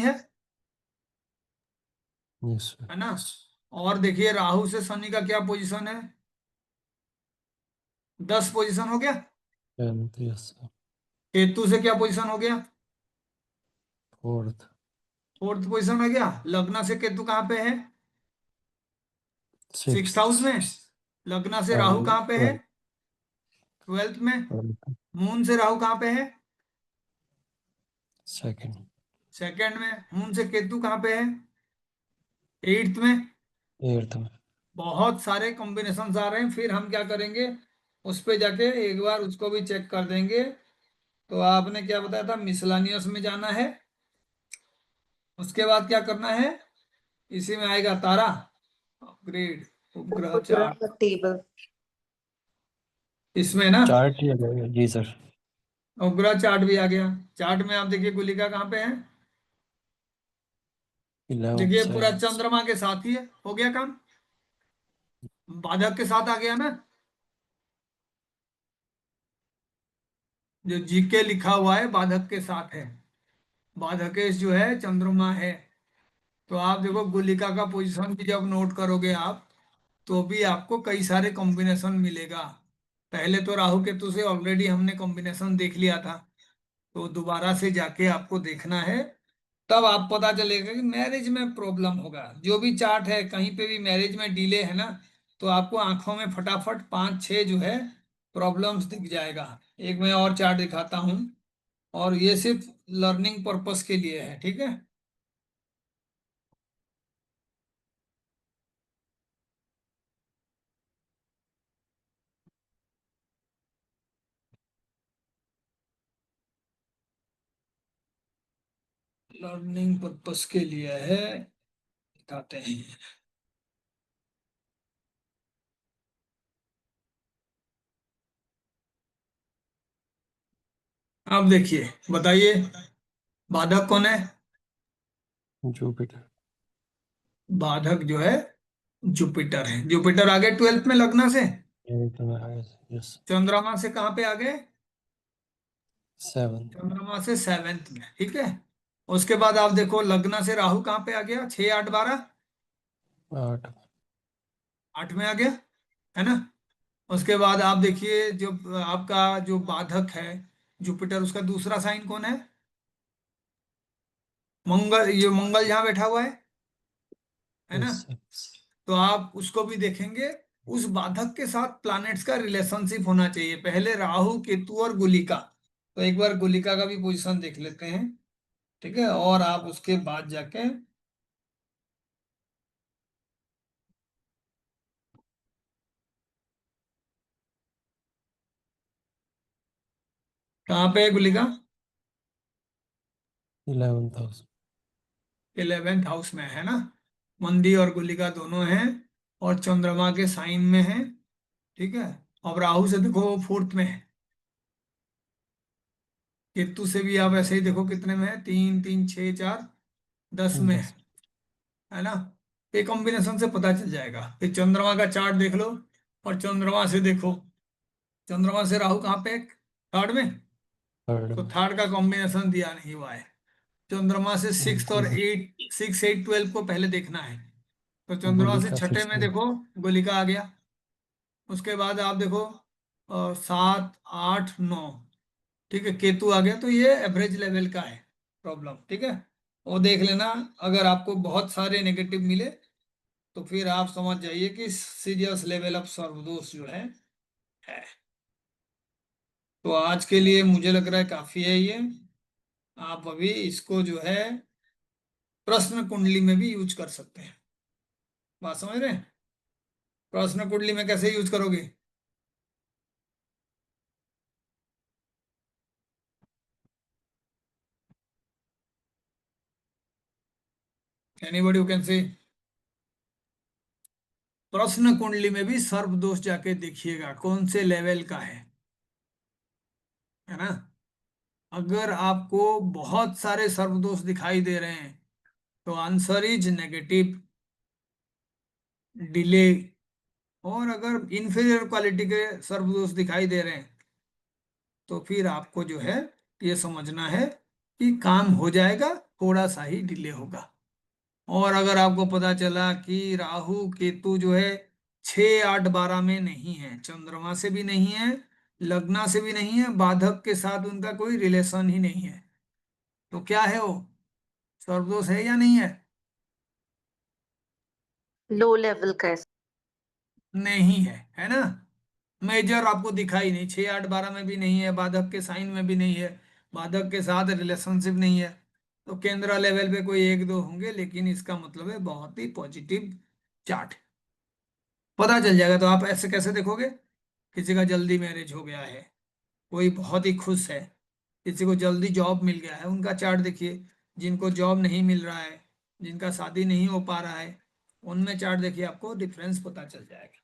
यस है ना। और देखिए राहु से शनि का क्या पोजीशन है, 10 पोजीशन हो गया। 10th। यस। केतु से क्या पोजीशन हो गया, 4th। 4th पोजीशन हो गया। लग्न से केतु कहाँ पे है, 6th 6th। हाउस में। लग्न से राहु कहाँ पे है, 12th में। 12th। मून से राहु कहाँ पे है, 2nd। सेकंड में। मून से केतु कहाँ पे है, 8th में। 8th में। बहुत सारे कॉम्बिनेशन आ रहे हैं, फिर हम क्या करेंगे उस पे जाके एक बार उसको भी चेक कर देंगे। तो आपने क्या बताया था, मिसलानियस में जाना है, उसके बाद क्या करना है, इसी में आएगा तारा अपग्रेड उपग्रह उपग्रह चार्ट, टेबल। इसमें ना चार्ट ही है जी सर। उपग्रह चार्ट भी आ गया। चार्ट में आप देखिए गुलिका कहाँ पे है, 11th देखिए से। पूरा चंद्रमा के साथ ही है, हो गया काम। बाधक के साथ आ गया ना, जो जीके लिखा हुआ है बाधक के साथ है। बाधकेश जो है चंद्रमा है। तो आप देखो गुलिका का पोजीशन भी जब नोट करोगे आप, तो भी आपको कई सारे कॉम्बिनेशन मिलेगा। पहले तो राहु केतु से ऑलरेडी हमने कॉम्बिनेशन देख लिया था, तो दोबारा से जाके आपको देखना है, तब आप पता चलेगा कि मैरिज में प्रॉब्लम होगा। जो भी चार्ट है कहीं पे भी मैरिज में डिले है ना, तो आपको आंखों में फटाफट 5 6 जो है प्रॉब्लम्स दिख जाएगा। एक मैं और चार्ट दिखाता हूँ, और ये सिर्फ लर्निंग पर्पस के लिए है, ठीक है। लर्निंग पर्पस के लिए है, दिखाते हैं। अब देखिए बताइए बाधक कौन है, जुपिटर। बाधक जो है जुपिटर है। जुपिटर आ गए 12th में लग्न से, 8th में है। यस। चंद्रमा से कहाँ पे आ गए, 7th। चंद्रमा से 7th में, ठीक है। उसके बाद आप देखो लग्न से राहु कहाँ पे आ गया, 6 8 12, 8th। 8 में आ गया, है ना। उसके बाद आप देखिए जो आपका जो बाधक है जुपिटर, उसका दूसरा साइन कौन है, मंगल। ये मंगल जहाँ बैठा हुआ है ना। Yes sir. तो आप उसको भी देखेंगे, उस बाधक के साथ प्लैनेट्स का रिलेशनशिप होना चाहिए। पहले राहु केतु और गुलिका, तो एक बार गुलिका का भी पोजीशन देख लेते हैं। ठीक है, और आप उसके बाद जाके कहाँ पे है गुलिका? 11th house. 11th हाउस में है ना। मंदी और गुलिका दोनों हैं, और चंद्रमा के साइन में है। ठीक है, अब राहु से देखो 4th में है। केतु से भी आप ऐसे ही देखो कितने में है, 3 3 6 4 10 में 10। है ना। ये कॉम्बिनेशन से पता चल जाएगा। फिर चंद्रमा का चार्ट देख लो, और चंद्रमा से देखो, चंद्रमा से राहु कहाँ पे है? 3rd में। 3rd तो में। 3rd का कॉम्बिनेशन दिया नहीं हुआ है। चंद्रमा से 6th और जी। 8, 6 8 12 को पहले देखना है। तो चंद्रमा से गुलिका छठे फिफ्थ में में। देखो, गुलिका आ गया। उसके बाद आप देखो 7 8 9, ठीक है, केतु आ गया। तो ये एवरेज लेवल का है प्रॉब्लम, ठीक है। वो देख लेना। अगर आपको बहुत सारे नेगेटिव मिले तो फिर आप समझ जाइए कि सीरियस लेवल ऑफ सर्वदोष जो है। तो आज के लिए मुझे लग रहा है काफी है ये। आप अभी इसको जो है प्रश्न कुंडली में भी यूज कर सकते हैं। बात समझ रहे हैं? प्रश्न कुंडली में कैसे यूज करोगे? Anybody who can say? प्रश्न कुंडली में भी सर्वदोष जाके देखिएगा कौन से लेवल का है ना। अगर आपको बहुत सारे सर्वदोष दिखाई दे रहे हैं तो आंसर इज नेगेटिव, डिले। और अगर इंफीरियर क्वालिटी के सर्वदोष दिखाई दे रहे हैं तो फिर आपको जो है ये समझना है कि काम हो जाएगा, थोड़ा सा ही डिले होगा। और अगर आपको पता चला कि राहु केतु जो है 6 8 12 में नहीं है, चंद्रमा से भी नहीं है, लग्ना से भी नहीं है, बाधक के साथ उनका कोई रिलेशन ही नहीं है, तो क्या है वो? सर्वदोष है या नहीं है? लो लेवल का है। नहीं है ना। मेजर आपको दिखाई नहीं, 6 8 12 में भी नहीं है, बाधक के साइन में भी नहीं है, बाधक के साथ रिलेशनशिप नहीं है। तो केंद्र लेवल पे कोई एक दो होंगे, लेकिन इसका मतलब है बहुत ही पॉजिटिव चार्ट। पता चल जाएगा। तो आप ऐसे कैसे देखोगे? किसी का जल्दी मैरिज हो गया है, कोई बहुत ही खुश है, किसी को जल्दी जॉब मिल गया है, उनका चार्ट देखिए। जिनको जॉब नहीं मिल रहा है, जिनका शादी नहीं हो पा रहा है, उनमें चार्ट देखिए, आपको डिफरेंस पता चल जाएगा।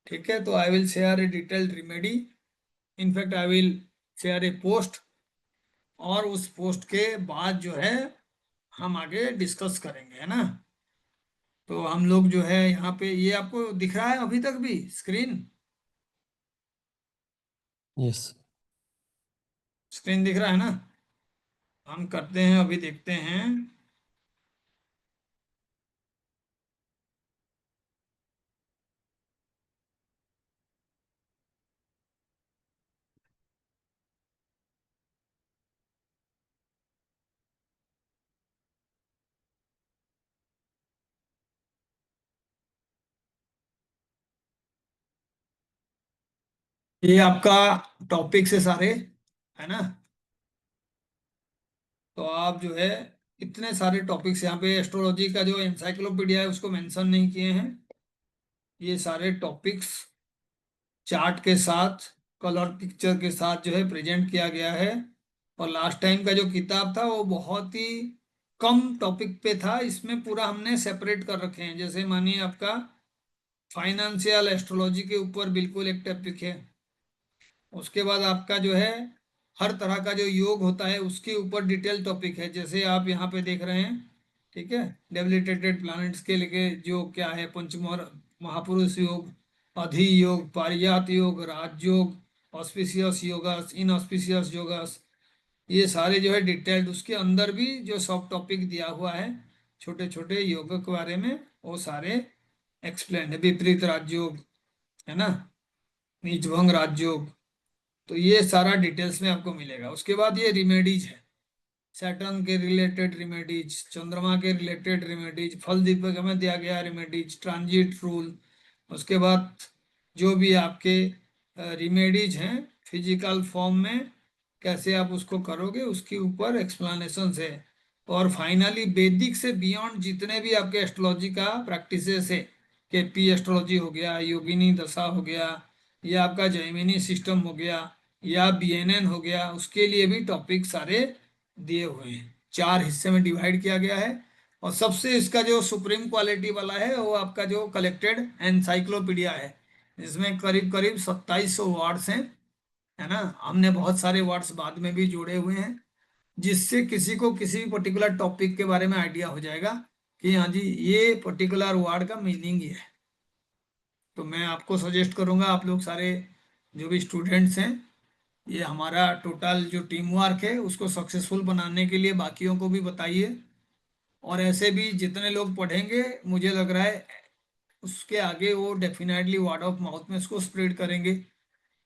ठीक है, तो I will share A detailed remedy. In fact I will share A post, और उस पोस्ट के बाद जो है हम आगे डिस्कस करेंगे, है ना। तो हम लोग जो है यहाँ पे, ये आपको दिख रहा है अभी तक भी स्क्रीन? यस। स्क्रीन दिख रहा है ना? हम करते हैं, अभी देखते हैं। ये आपका टॉपिक्स है सारे, है ना। तो आप जो है इतने सारे टॉपिक्स यहाँ पे, एस्ट्रोलॉजी का जो एनसाइक्लोपीडिया है उसको मेंशन नहीं किए हैं। ये सारे टॉपिक्स चार्ट के साथ, कलर पिक्चर के साथ जो है प्रेजेंट किया गया है। और लास्ट टाइम का जो किताब था वो बहुत ही कम टॉपिक पे था, इसमें पूरा हमने सेपरेट कर रखे हैं। जैसे मानिए आपका फाइनेंशियल एस्ट्रोलॉजी के ऊपर बिल्कुल एक टॉपिक है। उसके बाद आपका जो है हर तरह का जो योग होता है उसके ऊपर डिटेल टॉपिक है, जैसे आप यहाँ पे देख रहे हैं। ठीक है, डेबिलिटेटेड प्लैनेट्स के लेके जो क्या है, महापुरुष योग, अधि योग, पारिजात योग, राजयोग, ऑस्पिशियस योगस, इनऑस्पिशियस योगस, ये सारे जो है डिटेल्ड। उसके अंदर भी जो सब टॉपिक दिया हुआ है छोटे छोटे योग के बारे में, वो सारे एक्सप्लेन है। विपरीत राजयोग, है ना, नीचभंग राजयोग, तो ये सारा डिटेल्स में आपको मिलेगा। उसके बाद ये रिमेडीज है, सैटर्न के रिलेटेड रिमेडीज, चंद्रमा के रिलेटेड रिमेडीज, फल दीपक में दिया गया रिमेडीज, ट्रांजिट रूल। उसके बाद जो भी आपके रिमेडीज हैं फिजिकल फॉर्म में, कैसे आप उसको करोगे उसके ऊपर एक्सप्लेनेशन है। और फाइनली वैदिक से बियॉन्ड जितने भी आपके एस्ट्रोलॉजी का प्रैक्टिसेस है, केपी एस्ट्रोलॉजी हो गया, योगिनी दशा हो गया, या आपका जैमिनी सिस्टम हो गया, या बीएनएन हो गया, उसके लिए भी टॉपिक सारे दिए हुए हैं। 4 हिस्से में डिवाइड किया गया है। और सबसे इसका जो सुप्रीम क्वालिटी वाला है वो आपका जो कलेक्टेड एनसाइक्लोपीडिया है, जिसमें करीब करीब 2700 वर्ड्स हैं, है ना। हमने बहुत सारे वर्ड्स बाद में भी जोड़े हुए हैं, जिससे किसी को किसी पर्टिकुलर टॉपिक के बारे में आइडिया हो जाएगा कि हाँ जी ये पर्टिकुलर वर्ड का मीनिंग ये है। तो मैं आपको सजेस्ट करूंगा, आप लोग सारे जो भी स्टूडेंट्स हैं, ये हमारा टोटल जो टीम वर्क है उसको सक्सेसफुल बनाने के लिए बाकियों को भी बताइए। और ऐसे भी जितने लोग पढ़ेंगे, मुझे लग रहा है उसके आगे वो डेफिनेटली वर्ड ऑफ माउथ में इसको स्प्रेड करेंगे।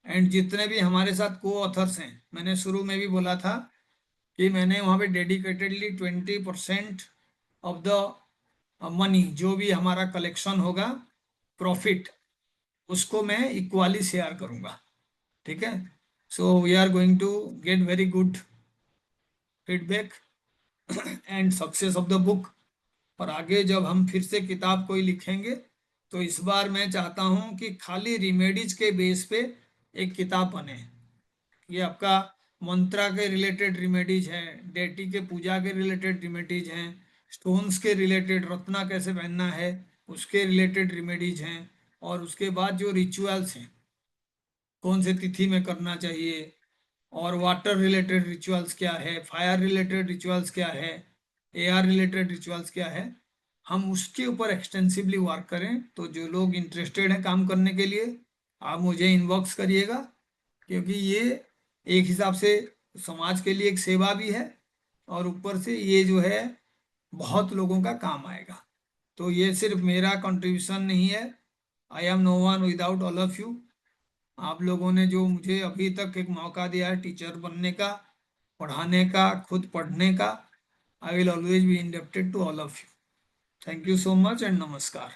एंड जितने भी हमारे साथ को ऑथर्स हैं, मैंने शुरू में भी बोला था कि मैंने वहाँ पे डेडिकेटेडली 20% ऑफ द मनी जो भी हमारा कलेक्शन होगा, प्रॉफिट, उसको मैं इक्वाली शेयर करूंगा। ठीक है। So we are going to get very good feedback and success of the book. और आगे जब हम फिर से किताब कोई लिखेंगे, तो इस बार मैं चाहता हूं कि खाली रिमेडीज के बेस पे एक किताब बने। ये आपका मंत्रा के रिलेटेड रिमेडीज है, डेटी के पूजा के रिलेटेड रिमेडीज हैं, स्टोन्स के रिलेटेड, रत्ना कैसे पहनना है उसके रिलेटेड रिमेडीज हैं, और उसके बाद जो रिचुअल्स हैं कौन से तिथि में करना चाहिए, और वाटर रिलेटेड रिचुअल्स क्या है, फायर रिलेटेड रिचुअल्स क्या है, एयर रिलेटेड रिचुअल्स क्या है, हम उसके ऊपर एक्सटेंसिवली वर्क करें। तो जो लोग इंटरेस्टेड हैं काम करने के लिए, आप मुझे इनबॉक्स करिएगा, क्योंकि ये एक हिसाब से समाज के लिए एक सेवा भी है, और ऊपर से ये जो है बहुत लोगों का काम आएगा। तो ये सिर्फ मेरा कंट्रीब्यूशन नहीं है, I am no one without all of you. आप लोगों ने जो मुझे अभी तक एक मौका दिया है टीचर बनने का, पढ़ाने का, खुद पढ़ने का, I will always be indebted to all of you. Thank you so much and नमस्कार।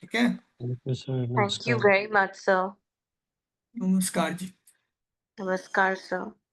ठीक है, thank you sir, Thank you नमस्कार। very much, sir. नमस्कार जी। Namaskar, sir.